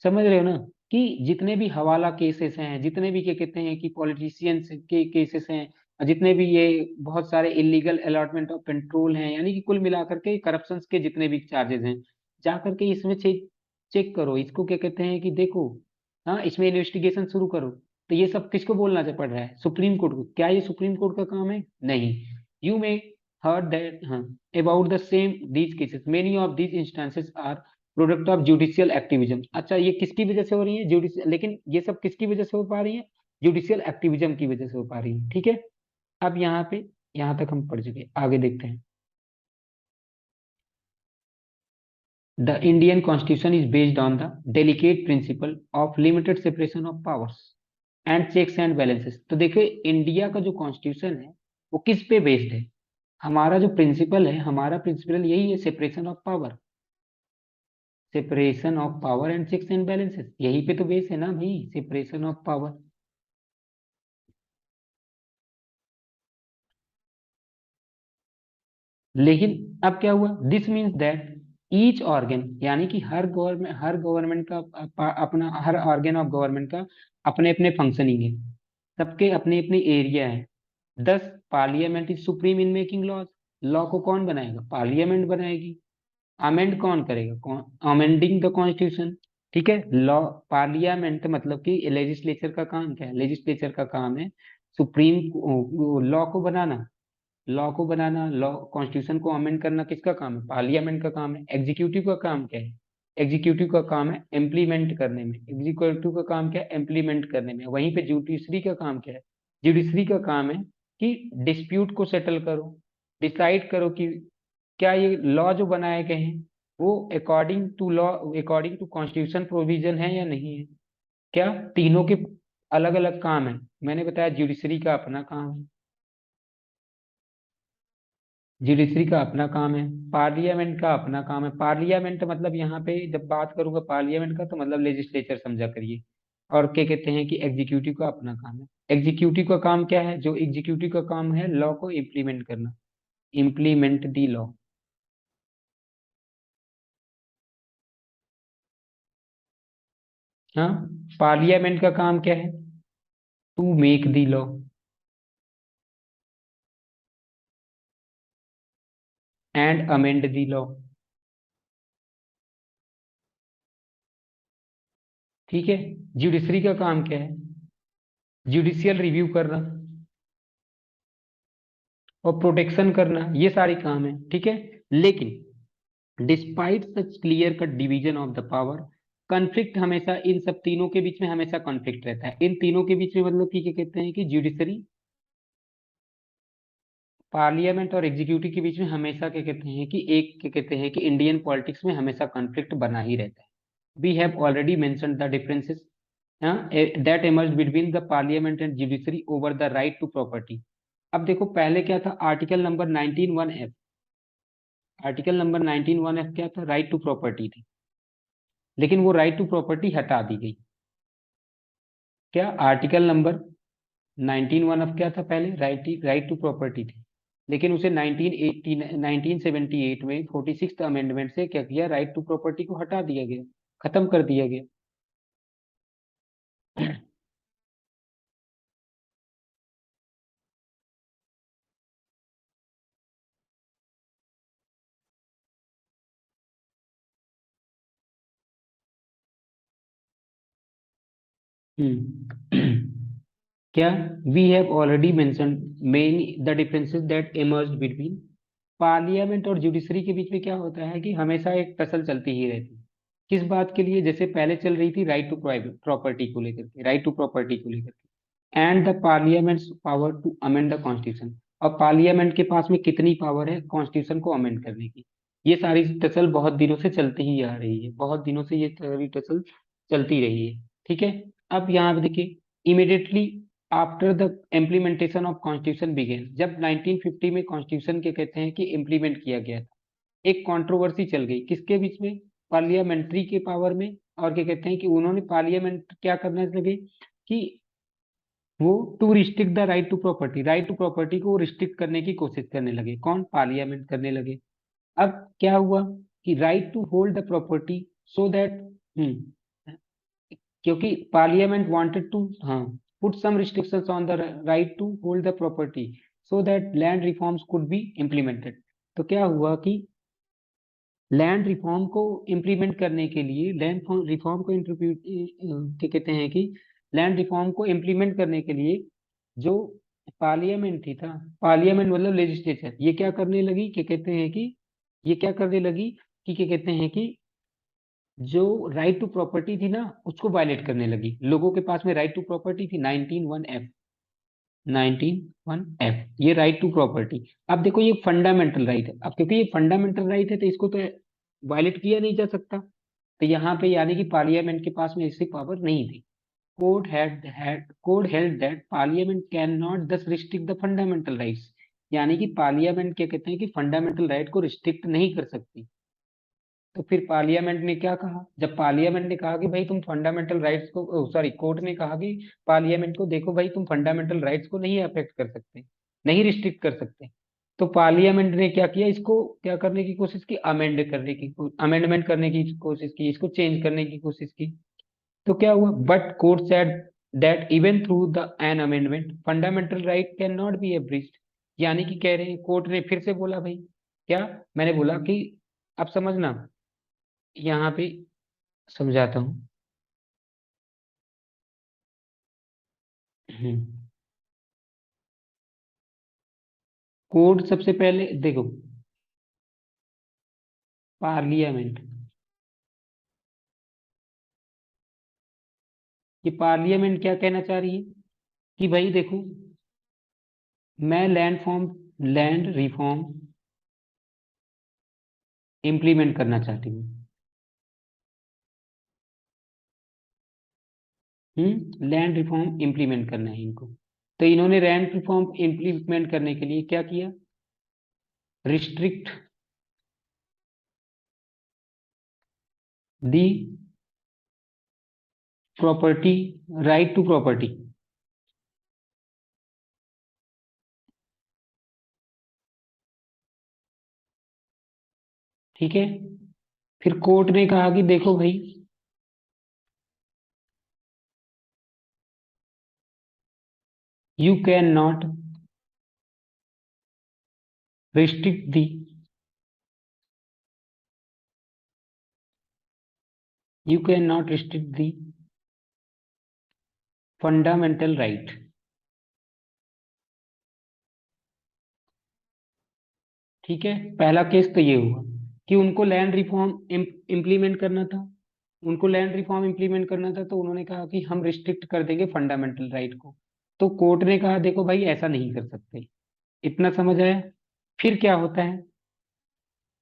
समझ रहे हो ना, कि जितने भी हवाला केसेस हैं, जितने भी क्या कहते हैं कि पॉलिटिशियंस के केसेस हैं, जितने भी ये बहुत सारे इलीगल अलॉटमेंट ऑफ पेट्रोल हैं, यानी कि कुल मिलाकर के करप्शन के जितने भी चार्जेस हैं, जा करके इसमें चेक चेक करो, इसको क्या कहते हैं कि देखो, हाँ, इसमें इन्वेस्टिगेशन शुरू करो। तो ये सब किसको बोलना पड़ रहा है? सुप्रीम कोर्ट को। क्या ये सुप्रीम कोर्ट का काम है? नहीं। यू मे heard that, हाँ, about the same these cases many of these instances are product of judicial activism. अच्छा, ये किसकी वजह से हो रही है? जुडिशियल, लेकिन ये सब किसकी वजह से हो पा रही है? जुडिशियल एक्टिविज्म की वजह से हो पा रही है। ठीक है, अब यहाँ पे, यहाँ तक हम पढ़ चुके, आगे देखते हैं। The Indian constitution is based on the delicate principle of limited separation of powers and checks and balances. तो देखिए, इंडिया का जो कॉन्स्टिट्यूशन है वो किस पे बेस्ड है? हमारा जो प्रिंसिपल है, हमारा प्रिंसिपल यही है, separation of power, separation of power and checks and balances, यही पे तो बेस है ना भाई, सेपरेशन ऑफ पावर। लेकिन अब क्या हुआ? This means that each organ, यानी कि हर गवर्नमेंट का अपना, हर ऑर्गन ऑफ गवर्नमेंट का अपने अपने फंक्शनिंग है, सबके अपने अपने एरिया है। Thus parliament is supreme in making laws. Law को कौन बनाएगा? पार्लियामेंट बनाएगी। अमेंड कौन करेगा? कौन? Amending the constitution. ठीक है, लॉ, पार्लियामेंट मतलब कि लेजिस्लेचर का काम क्या है? लेजिस्लेचर का काम है सुप्रीम लॉ को बनाना, लॉ को बनाना, लॉ कॉन्स्टिट्यूशन को अमेंड करना किसका काम है? पार्लियामेंट का काम है। एग्जीक्यूटिव का काम क्या है? एग्जीक्यूटिव का काम है इम्प्लीमेंट करने में। एग्जीक्यूटिव का काम क्या है? इम्प्लीमेंट करने में। वहीं पे जुडिशरी का काम क्या है? जुडिशरी का काम है कि डिस्प्यूट को सेटल करो, डिसाइड करो कि क्या ये लॉ जो बनाए गए हैं वो according to law, according to constitution provision है या नहीं है। क्या तीनों के अलग अलग काम है। मैंने बताया जुडिशरी का अपना काम है, जुडिशरी का अपना काम है, पार्लियामेंट का अपना काम है। पार्लियामेंट मतलब यहाँ पे जब बात करूंगा पार्लियामेंट का तो मतलब लेजिस्लेचर समझा करिए। और क्या कहते हैं कि एग्जीक्यूटिव का अपना काम है। एग्जीक्यूटिव का काम क्या है? जो एग्जीक्यूटिव का काम है लॉ को इम्प्लीमेंट करना, इम्प्लीमेंट दी लॉ। हाँ, पार्लियामेंट का काम क्या है? To make the law and amend the law. ठीक है। जुडिशरी का काम क्या है? जुडिशियल रिव्यू करना और प्रोटेक्शन करना, ये सारे काम है। ठीक है। लेकिन despite such clear cut division of the power, conflict हमेशा इन सब तीनों के बीच में हमेशा कॉन्फ्लिक्ट रहता है। इन तीनों के बीच में मतलब कि क्या कहते हैं कि जुडिशरी, पार्लियामेंट और एग्जीक्यूटिव के बीच में हमेशा क्या कहते हैं कि एक क्या कहते हैं कि इंडियन पॉलिटिक्स में हमेशा कॉन्फ्लिक्ट बना ही रहता है। We have already mentioned the differences that emerged between the parliament and judiciary over the right to property। अब देखो पहले क्या था? Article number 19(1)(f), article number 19(1)(f) क्या था? राइट टू प्रॉपर्टी थी। लेकिन वो राइट टू प्रॉपर्टी हटा दी गई। क्या आर्टिकल नंबर 19(1)(f) क्या था? पहले राइट टू प्रॉपर्टी थी। लेकिन उसे 1980 1978 में 46th अमेंडमेंट से क्या किया? राइट टू प्रॉपर्टी को हटा दिया गया, खत्म कर दिया गया। क्या? We have already mention men the differences that emerge between parliament और जुडिशरी के बीच में क्या होता है कि हमेशा एक टसल चलती ही रहती है। किस बात के लिए? जैसे पहले चल रही थी राइट टू प्रॉपर्टी को लेकर के, राइट टू प्रॉपर्टी को लेकर के, and the parliament's power to amend the constitution. और पार्लियामेंट के पास में कितनी पावर है कॉन्स्टिट्यूशन को अमेंड करने की। ये सारी टसल बहुत दिनों से चलती ही आ रही है, बहुत दिनों से ये सारी टसल चलती रही है। ठीक है। अब यहाँ पे देखिए, immediately after the implementation of constitution began, जब 1950 में कॉन्स्टिट्यूशन के कहते हैं कि इम्प्लीमेंट किया गया था, एक कंट्रोवर्सी चल गई किसके बीच में? पार्लियामेंट्री के पावर में। और क्या कहते हैं कि उन्होंने पार्लियामेंट क्या करने लगे कि वो to restrict the right to property, right to property को रिस्ट्रिक्ट करने की कोशिश करने लगे। कौन? पार्लियामेंट करने लगे। अब क्या हुआ कि right to hold the property so that, क्योंकि पार्लियामेंट वांटेड टू, हाँ, put some restrictions on the right to hold the property so that land reforms could be implemented. तो क्या हुआ कि लैंड रिफॉर्म को इम्प्लीमेंट करने के लिए, लैंड रिफॉर्म को इंट्रोड्यूस क्या कहते हैं कि लैंड रिफॉर्म को इम्प्लीमेंट करने के लिए जो पार्लियामेंट थी था, पार्लियामेंट मतलब लेजिस्लेचर, ये क्या करने लगी कि कहते हैं कि ये क्या करने लगी कि क्या कहते हैं कि जो राइट टू प्रॉपर्टी थी ना उसको वायलेट करने लगी। लोगों के पास में राइट टू प्रॉपर्टी थी 19(1)(f), 19(1)(f, ये राइट टू प्रॉपर्टी। अब देखो ये फंडामेंटल राइट है। अब क्योंकि ये फंडामेंटल राइट है तो इसको तो वायलेट किया नहीं जा सकता। तो यहाँ पे यानी कि पार्लियामेंट के पास में ऐसी पावर नहीं थी। Code held that parliament can not दस रिस्ट्रिक्ट द फंडामेंटल राइट्स, यानी कि पार्लियामेंट क्या कहते हैं कि फंडामेंटल राइट को रिस्ट्रिक्ट नहीं कर सकती। तो फिर पार्लियामेंट ने क्या कहा? जब पार्लियामेंट ने कहा कि भाई तुम फंडामेंटल राइट्स को, सॉरी कोर्ट ने कहा कि पार्लियामेंट को देखो भाई तुम फंडामेंटल राइट्स को नहीं अफेक्ट कर सकते, नहीं रिस्ट्रिक्ट कर सकते। तो पार्लियामेंट ने क्या किया? इसको क्या करने की कोशिश की? अमेंडमेंट करने की कोशिश की, इसको चेंज करने की कोशिश की। तो क्या हुआ? But court said that even through the an amendment fundamental right can not be abridged. यानी कि कह रहे हैं, कोर्ट ने फिर से बोला भाई, क्या? मैंने बोला कि अब समझना, यहाँ पे समझाता हूँ। हम्म, कोड सबसे पहले देखो, पार्लियामेंट, ये पार्लियामेंट क्या कहना चाह रही है कि भाई देखो, मैं लैंड रिफॉर्म इंप्लीमेंट करना चाहती हूँ। लैंड रिफॉर्म इंप्लीमेंट करना है इनको। तो इन्होंने लैंड रिफॉर्म इंप्लीमेंट करने के लिए क्या किया, restrict the property, right to property. ठीक है, फिर कोर्ट ने कहा कि देखो भाई, you can not restrict the, you can not restrict the fundamental right. ठीक है, पहला केस तो ये हुआ कि उनको लैंड रिफॉर्म इम्प्लीमेंट करना था, उनको लैंड रिफॉर्म इम्प्लीमेंट करना था, तो उन्होंने कहा कि हम रिस्ट्रिक्ट कर देंगे फंडामेंटल राइट को। तो कोर्ट ने कहा देखो भाई ऐसा नहीं कर सकते। इतना समझ आया। फिर क्या होता है,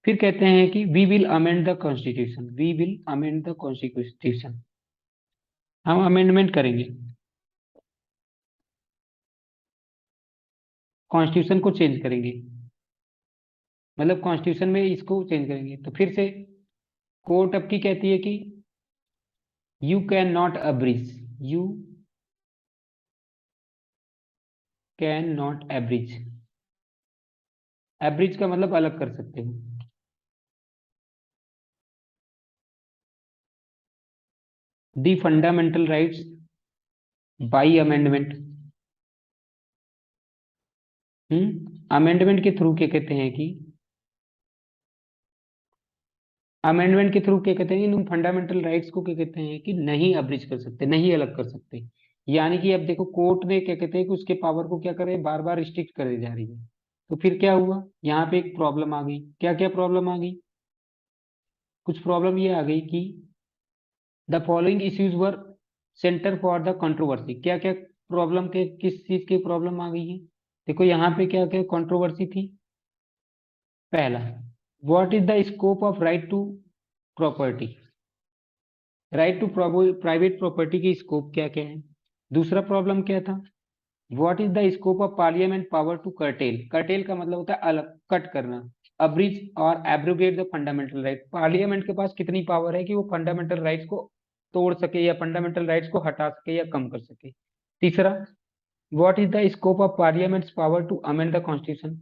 फिर कहते हैं कि we will amend the constitution, we will amend the constitution, हम अमेंडमेंट करेंगे, कॉन्स्टिट्यूशन को चेंज करेंगे, मतलब कॉन्स्टिट्यूशन में इसको चेंज करेंगे। तो फिर से कोर्ट अब की कहती है कि you can not abridge, you can not abridge, abridge का मतलब अलग कर सकते हो, the fundamental rights by amendment. Amendment के थ्रू क्या कहते हैं कि, अमेंडमेंट के थ्रू क्या कहते हैं कि तुम फंडामेंटल राइट्स को क्या कहते हैं कि नहीं अब्रिज कर सकते, नहीं अलग कर सकते। यानी कि अब देखो कोर्ट ने क्या कहते हैं कि उसके पावर को क्या करे, बार बार रिस्ट्रिक्ट करे जा रही है। तो फिर क्या हुआ, यहाँ पे एक प्रॉब्लम आ गई। क्या क्या प्रॉब्लम आ गई, कुछ प्रॉब्लम ये आ गई कि the following issues were centre for the controversy. क्या क्या प्रॉब्लम के, किस चीज की प्रॉब्लम आ गई है, देखो यहाँ पे क्या क्या कंट्रोवर्सी थी। पहला, what is the scope of right to property, right to private property की स्कोप क्या क्या है। दूसरा प्रॉब्लम क्या था, what is the scope of parliament power to curtail, curtail का मतलब होता है अलग, कट करना, अब्रिज और abrogate the fundamental right. Parliament के पास कितनी पावर है कि वो फंडामेंटल राइट्स को तोड़ सके या फंडामेंटल राइट्स को हटा सके या कम कर सके। तीसरा, what is the scope of parliament's power to amend the constitution.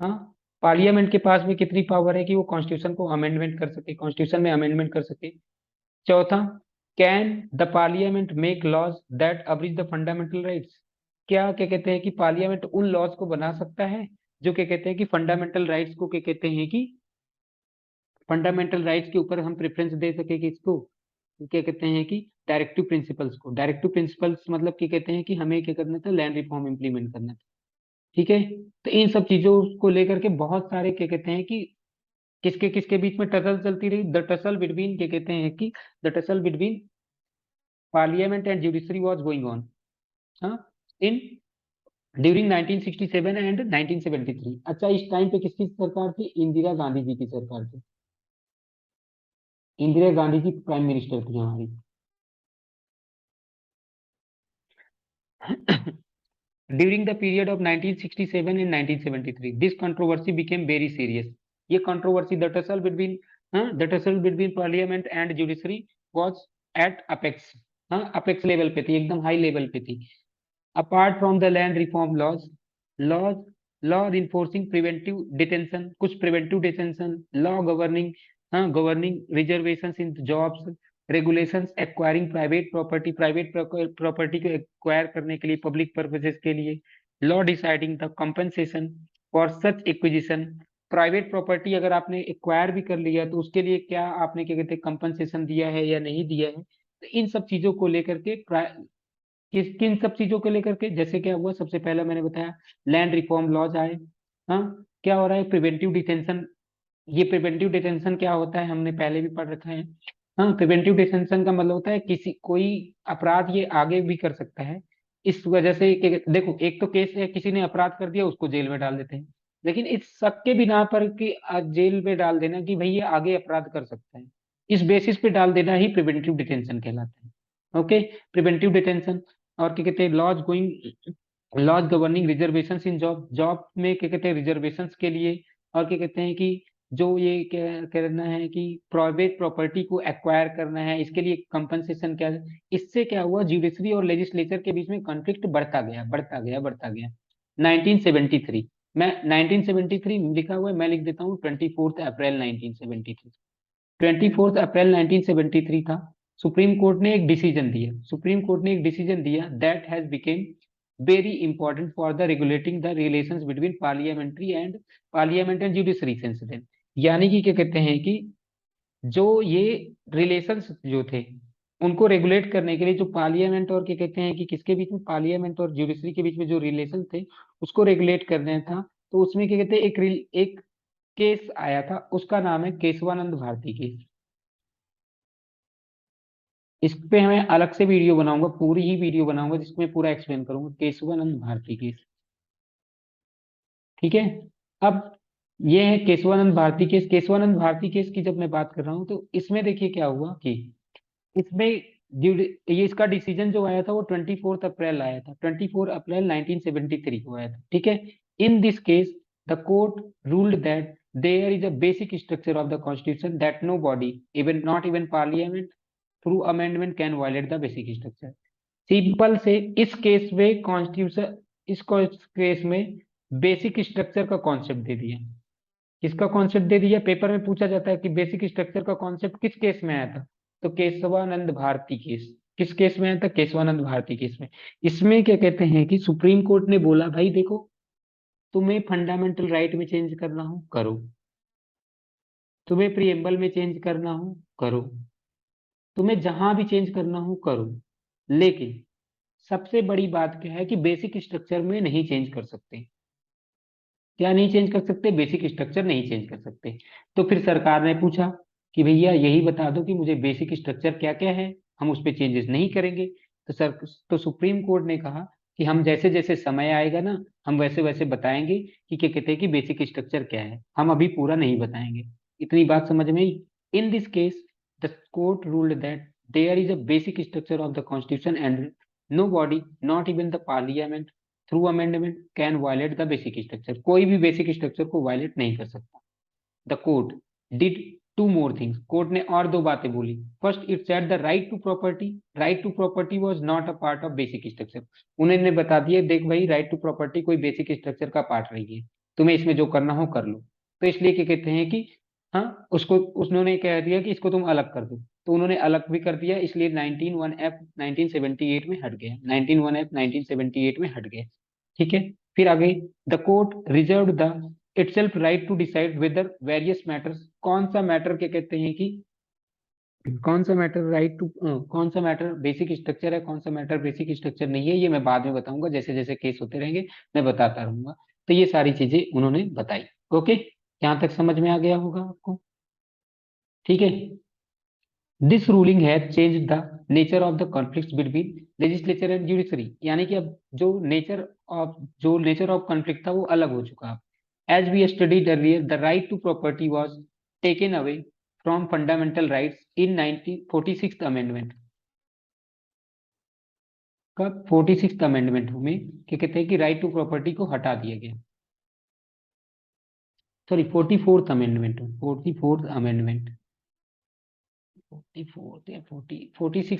हाँ, पार्लियामेंट के पास में कितनी पावर है कि वो कॉन्स्टिट्यूशन को अमेंडमेंट कर सके, कॉन्स्टिट्यूशन में अमेंडमेंट कर सके। चौथा, can the parliament make laws that abridge the fundamental rights. क्या क्या कहते हैं कि पार्लियामेंट उन लॉज को बना सकता है जो क्या कहते हैं कि फंडामेंटल राइट्स को क्या कहते हैं कि फंडामेंटल राइट्स के ऊपर हम प्रेफरेंस दे सके कि इसको क्या कहते हैं कि डायरेक्टिव प्रिंसिपल्स को। डायरेक्टिव प्रिंसिपल्स मतलब क्या कहते हैं कि हमें क्या करना था, लैंड रिफॉर्म इंप्लीमेंट करना था। ठीक है, तो इन सब चीजों को लेकर के बहुत सारे क्या कहते हैं कि किसके किसके बीच में टसल चलती रही, द टसल बिटवीन, क्या कहते हैं कि the tussle between parliament and judiciary was going on in during 1967 and 1973। अच्छा, इस टाइम पे किसकी सरकार थी, इंदिरा गांधी जी की सरकार थी, इंदिरा गांधी जी प्राइम मिनिस्टर थी हमारी। During the period of 1967 and 1973 this controversy became very serious. ये controversy, the tussle between parliament and judiciary was at apex, apex level पे थी, एकदम हाई लेवल पे थी। Apart from the land reform laws, laws law enforcing preventive detention, कुछ preventive detention, law governing, governing reservation in jobs, regulations acquiring private property, private property को acquire करने के लिए पब्लिक पर्पसेस के लिए, law deciding the compensation for such acquisition. Private property अगर आपने acquire भी कर लिया तो उसके लिए क्या आपने क्या कहते हैं कंपनसेशन दिया है या नहीं दिया है। तो इन सब चीजों को लेकर के किन सब चीजों को लेकर के, जैसे क्या हुआ, सबसे पहला मैंने बताया लैंड रिफॉर्म लॉज आए, हाँ, क्या हो रहा है, प्रिवेंटिव डिटेंशन। ये प्रिवेंटिव डिटेंशन क्या होता है, हमने पहले भी पढ़ रखा है। हाँ, प्रिवेंटिव डिटेंशन का मतलब होता है किसी कोई अपराध ये आगे भी कर सकता है, इस वजह से कि देखो, एक तो केस है किसी ने अपराध कर दिया उसको जेल में डाल देते हैं, लेकिन इस सब के बिना पर कि जेल में डाल देना कि भाई ये आगे अपराध कर सकता है, इस बेसिस पे डाल देना ही प्रिवेंटिव डिटेंशन कहलाता है। Okay, preventive detention. और क्या कहते हैं, लॉज गवर्निंग रिजर्वेशंस इन जॉब, जॉब में क्या कहते हैं रिजर्वेशंस के लिए। और क्या कहते हैं कि जो ये क्या करना है कि प्राइवेट प्रॉपर्टी को एक्वायर करना है, इसके लिए कंपनसेशन क्या है। इससे क्या हुआ, जुडिशरी और लेजिस्लेचर के बीच में कॉन्फ्लिक्ट बढ़ता गया बढ़ता गया बढ़ता गया। 1973, मैं 1973 लिखा हुआ है, मैं लिख देता हूँ 24 अप्रैल 1973। 24 अप्रैल 1973 था। सुप्रीम कोर्ट ने एक डिसीजन दिया, सुप्रीम कोर्ट ने एक डिसीजन दिया that has become very important for the regulating the relations between parliament and judiciary since then. यानी कि क्या कहते हैं कि जो ये रिलेशंस जो थे उनको रेगुलेट करने के लिए, जो पार्लियामेंट और क्या कहते हैं कि किसके बीच में, पार्लियामेंट और जुडिशरी के बीच में जो रिलेशन थे उसको रेगुलेट करना था। तो उसमें क्या कहते हैं एक केस आया था, उसका नाम है केशवानंद भारती केस। इस पे मैं अलग से वीडियो बनाऊंगा, पूरी ही वीडियो बनाऊंगा जिसमें पूरा एक्सप्लेन करूंगा केशवानंद भारती केस। ठीक है। अब ये है केशवानंद भारती केस। केशवानंद भारती केस की जब मैं बात कर रहा हूँ तो इसमें देखिए क्या हुआ कि इसमें ये इसका डिसीजन जो आया था वो 24 अप्रैल आया था, 24 अप्रैल 1973 को आया था। ठीक है। In this case the court ruled that there is a basic structure of the constitution that nobody, even not even parliament, through amendment can violate the basic structure. Simple से इस केस में constitution, इस case में basic structure का concept दे दिया। किसका concept दे दिया, पेपर में पूछा जाता है कि बेसिक स्ट्रक्चर का कॉन्सेप्ट किस केस में आया था, तो केशवानंद भारती केस। किस केस में आया था, केशवानंद भारती केस में। इसमें क्या कहते हैं कि सुप्रीम कोर्ट ने बोला भाई देखो, तुम्हें फंडामेंटल राइट में चेंज करना हो करो, तुम्हें प्रिएम्बल में चेंज करना हो करो, तुम्हें जहां भी चेंज करना हो करो, लेकिन सबसे बड़ी बात क्या है कि बेसिक स्ट्रक्चर में नहीं चेंज कर सकते। क्या नहीं चेंज कर सकते, बेसिक स्ट्रक्चर नहीं चेंज कर सकते। तो फिर सरकार ने पूछा कि भैया यही बता दो कि मुझे बेसिक स्ट्रक्चर क्या क्या है, हम उस पर चेंजेस नहीं करेंगे। तो सर, तो सुप्रीम कोर्ट ने कहा कि हम जैसे जैसे समय आएगा ना, हम वैसे वैसे बताएंगे कि क्या कहते हैं कि बेसिक स्ट्रक्चर क्या है, हम अभी पूरा नहीं बताएंगे। इतनी बात समझ में आई। In this case the court ruled that there is a basic structure of the constitution and no body, not even the parliament, through amendment can violate the basic structure. कोई भी बेसिक स्ट्रक्चर को violate नहीं कर सकता। The court did two more things, कोर्ट ने और दो बातें बोली। First, it said the right to property was not a part of basic structure. उन्होंने बता दिया देख भाई, राइट टू प्रॉपर्टी कोई बेसिक स्ट्रक्चर का पार्ट नहीं है, तुम्हें इसमें जो करना हो कर लो। तो इसलिए क्या कहते हैं कि हाँ, उसको उन्होंने कह दिया कि इसको तुम अलग कर दो, तो उन्होंने अलग भी कर दिया, इसलिए 191 एफ 1978 में हट गया, 191 एफ 1978 में हट गया। ठीक है। फिर आगे, the court reserve the itself right to decide whether various matters, कौन सा मैटर क्या कहते हैं कि कौन सा मैटर राइट टू, कौन सा मैटर बेसिक स्ट्रक्चर है, कौन सा मैटर बेसिक स्ट्रक्चर नहीं है, ये मैं बाद में बताऊंगा, जैसे जैसे केस होते रहेंगे मैं बताता रहूंगा। तो ये सारी चीजें उन्होंने बताई। ओके, यहाँ तक समझ में आ गया होगा आपको। ठीक है। This ruling has change the nature of the conflict between legislature and judiciary, यानी कि अब जो नेचर ऑफ कॉन्फ्लिक्ट था वो अलग हो चुका। As we studied earlier the right to property was taken away from fundamental rights in 1946 amendment. कब, 46 अमेंडमेंट में क्या कहते हैं कि राइट टू प्रॉपर्टी को हटा दिया गया। Sorry, 44th amendment, 46th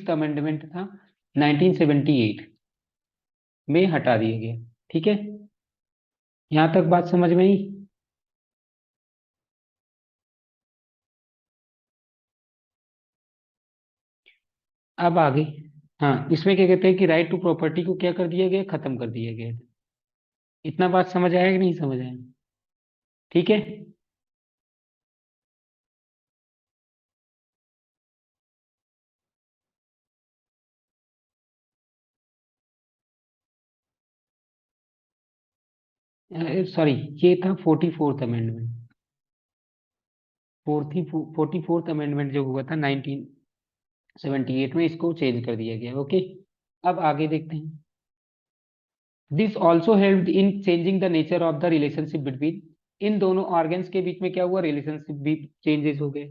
amendment था, 1978 में हटा दिया गया। ठीक है। यहां तक बात समझ में आई। अब आगे, हाँ, इसमें क्या कहते हैं कि राइट टू प्रॉपर्टी को क्या कर दिया गया, खत्म कर दिया गया। इतना बात समझ आया कि नहीं समझ आया। ठीक है। सॉरी, ये था 44th अमेंडमेंट। 44th अमेंडमेंट जो हुआ था 1978 में, इसको चेंज कर दिया गया। ओके, अब आगे देखते हैं। This also help in changing the nature of the relationship between, इन दोनों ऑर्गन्स के बीच में क्या हुआ, रिलेशनशिप भी चेंजेस हो गए।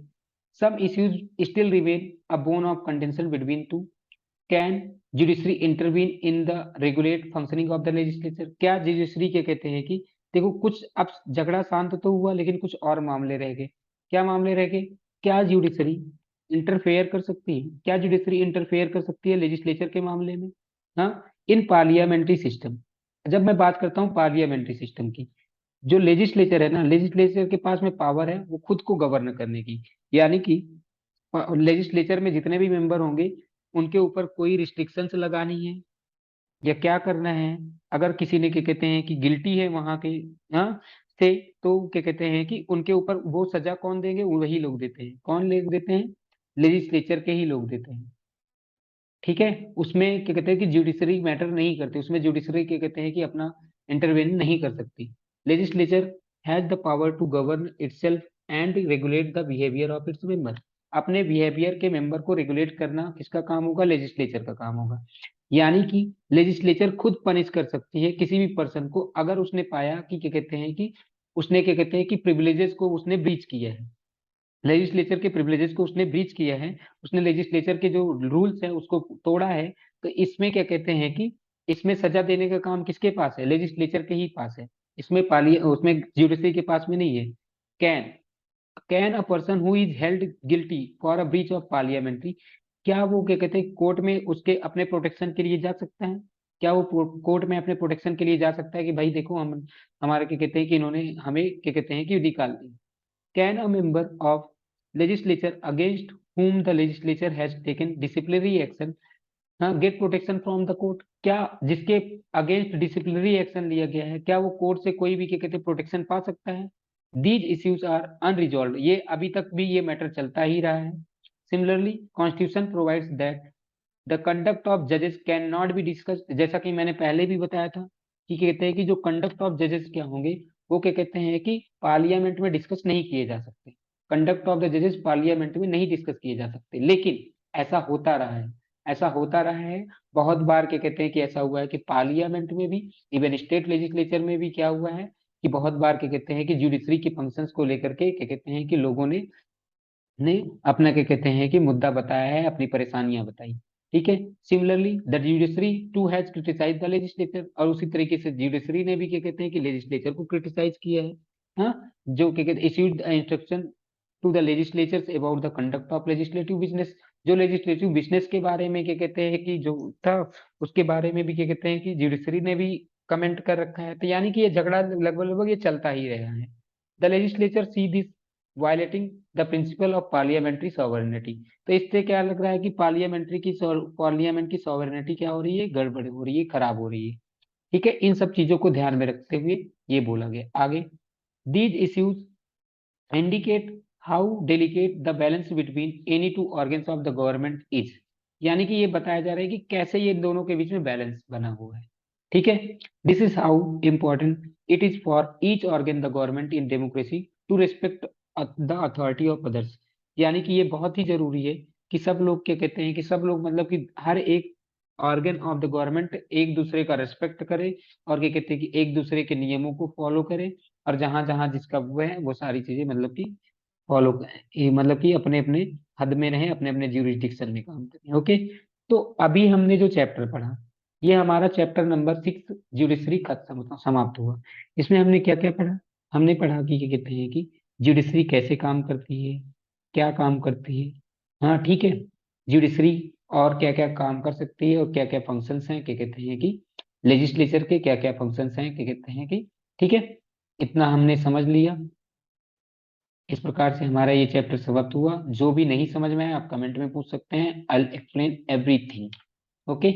Some issues still remain a bone of contention between two, can judiciary intervene in the regulate functioning of the legislature. क्या जुडिशरी के कहते हैं कि देखो कुछ अब झगड़ा शांत तो हुआ, लेकिन कुछ और मामले रह गए। क्या मामले रह गए? क्या जुडिशरी इंटरफेयर कर सकती है? क्या जुडिशरी इंटरफेयर कर सकती है लेजिस्लेचर के मामले में? हाँ, इन पार्लियामेंट्री सिस्टम। जब मैं बात करता हूँ पार्लियामेंट्री सिस्टम की, जो लेजिस्लेचर है ना, लेजिस्लेचर के पास में पावर है वो खुद को गवर्न करने की। यानी कि लेजिस्लेचर में जितने भी मेंबर होंगे, उनके ऊपर कोई रिस्ट्रिक्शंस लगानी है या क्या करना है। अगर किसी ने क्या कहते हैं कि गिल्टी है वहां के, हाँ, से, तो क्या कहते हैं कि उनके ऊपर वो सजा कौन देंगे, वही लोग देते हैं। कौन लोग देते हैं? लेजिस्लेचर के ही लोग देते हैं। ठीक है, उसमें क्या कहते हैं कि जुडिशरी मैटर नहीं करती, उसमें जुडिशरी क्या कहते हैं कि अपना इंटरवेन नहीं कर सकती। Legislature has the power to govern itself and regulate the behaviour of its member. अपने बिहेवियर के मेंबर को रेगुलेट करना किसका काम होगा? लेजिस्लेचर का काम होगा। यानी कि लेजिस्लेचर खुद पनिश कर सकती है किसी भी पर्सन को, अगर उसने पाया कि क्या कहते हैं कि उसने क्या कहते हैं कि प्रिविलेजेस को उसने ब्रीच किया है, लेजिस्लेचर के प्रिविलेजेस को उसने ब्रीच किया है, उसने लेजिस्लेचर के जो रूल्स है उसको तोड़ा है। तो इसमें क्या कहते हैं कि इसमें सजा देने का काम किसके पास है? लेजिस्लेचर के ही पास है। इसमें पाली उसमें ज्यूडिशरी के पास में नहीं है। Can can a person who is held guilty for a breach of parliamentary, क्या वो क्या कहते हैं कोर्ट में उसके अपने प्रोटेक्शन के लिए जा सकता है? क्या वो कोर्ट में अपने प्रोटेक्शन के लिए जा सकता है कि भाई देखो हम हमारे क्या कहते हैं कि इन्होंने हमें क्या कहते हैं कि निकाल दिया? Can a member of legislature against whom the legislature has taken disciplinary action get protection from the court? क्या जिसके अगेंस्ट डिसिप्लिनरी एक्शन लिया गया है, क्या वो कोर्ट से कोई भी क्या कहते हैं प्रोटेक्शन पा सकता है? दीज इश्यूज आर अनरिजॉल्व, ये अभी तक भी ये मैटर चलता ही रहा है। Similarly constitution provides that the conduct of जजेस कैन नॉट बी डिस्कस, जैसा कि मैंने पहले भी बताया था कि कहते हैं कि जो कंडक्ट ऑफ जजेस क्या होंगे, वो क्या कहते हैं कि पार्लियामेंट में डिस्कस नहीं किए जा सकते। कंडक्ट ऑफ द जजेस पार्लियामेंट में नहीं डिस्कस किए जा सकते, लेकिन ऐसा होता रहा है। ऐसा होता रहा है बहुत बार। क्या कहते हैं कि ऐसा हुआ है कि पार्लियामेंट में भी, इवन स्टेट लेजिस्लेचर में भी क्या हुआ है कि बहुत बार क्या कहते हैं कि जुडिशरी की फंक्शंस को लेकर के क्या कहते हैं कि लोगों ने अपना क्या कहते हैं कि मुद्दा बताया है, अपनी परेशानियां बताई। ठीक है, similarly the judiciary too has criticise the legislature, और उसी तरीके से जुडिशरी ने भी क्या कहते हैं कि लेजिस्लेचर को क्रिटिसाइज किया है। हाँ, जो क्या कहते हैं issued the instruction to the legislatures about the conduct of legislative business, जो लेजिस्लेटिव बिजनेस के बारे में क्या कहते हैं कि जो था, उसके बारे में भी क्या कहते हैं कि जुडिशरी ने भी कमेंट कर रखा है। तो यानी कि ये झगड़ा लगभग लगभग ये चलता ही रहा है। The legislature see this violating the principle of parliamentary sovereignty. तो इससे क्या लग रहा है कि पार्लियामेंट की सॉवरेनिटी क्या हो रही है? गड़बड़ हो रही है, खराब हो रही है। ठीक है, इन सब चीजों को ध्यान में रखते हुए ये बोला गया। आगे, these issues indicate how delicate the balance between any two organs of the government is, यानी कि ये बताया जा रहा है कि कैसे ये दोनों के बीच में बैलेंस बना हुआ है। ठीक है, this is how important it is for each organ the government in democracy to respect the authority of others. यानी कि ये बहुत ही जरूरी है कि सब लोग क्या कहते हैं कि सब लोग मतलब कि हर एक ऑर्गन ऑफ द गवर्नमेंट एक दूसरे का रिस्पेक्ट करे, और क्या कहते हैं कि एक दूसरे के नियमों को फॉलो करे, और जहां जहां जिसका वो है वो सारी चीजें मतलब कि फॉलो करें, ये मतलब कि अपने अपने हद में रहें, अपने अपने ज्यूरिसडिक्शन में काम करें। ओके, तो अभी हमने जो चैप्टर पढ़ा, ये हमारा चैप्टर नंबर 6 जुडिशरी खत्म समाप्त हुआ। इसमें हमने क्या क्या पढ़ा? हमने पढ़ा कि क्या कहते हैं कि जुडिशरी कैसे काम करती है, क्या काम करती है। हाँ ठीक है, जुडिशरी और क्या क्या काम कर सकती है, और क्या क्या फंक्शंस हैं, क्या कहते हैं कि लेजिस्लेचर के क्या क्या फंक्शंस हैं, क्या कहते हैं कि, ठीक है, इतना हमने समझ लिया। इस प्रकार से हमारा ये चैप्टर समाप्त हुआ। जो भी नहीं समझ में आया आप कमेंट में पूछ सकते हैं, I will explain everything. Okay.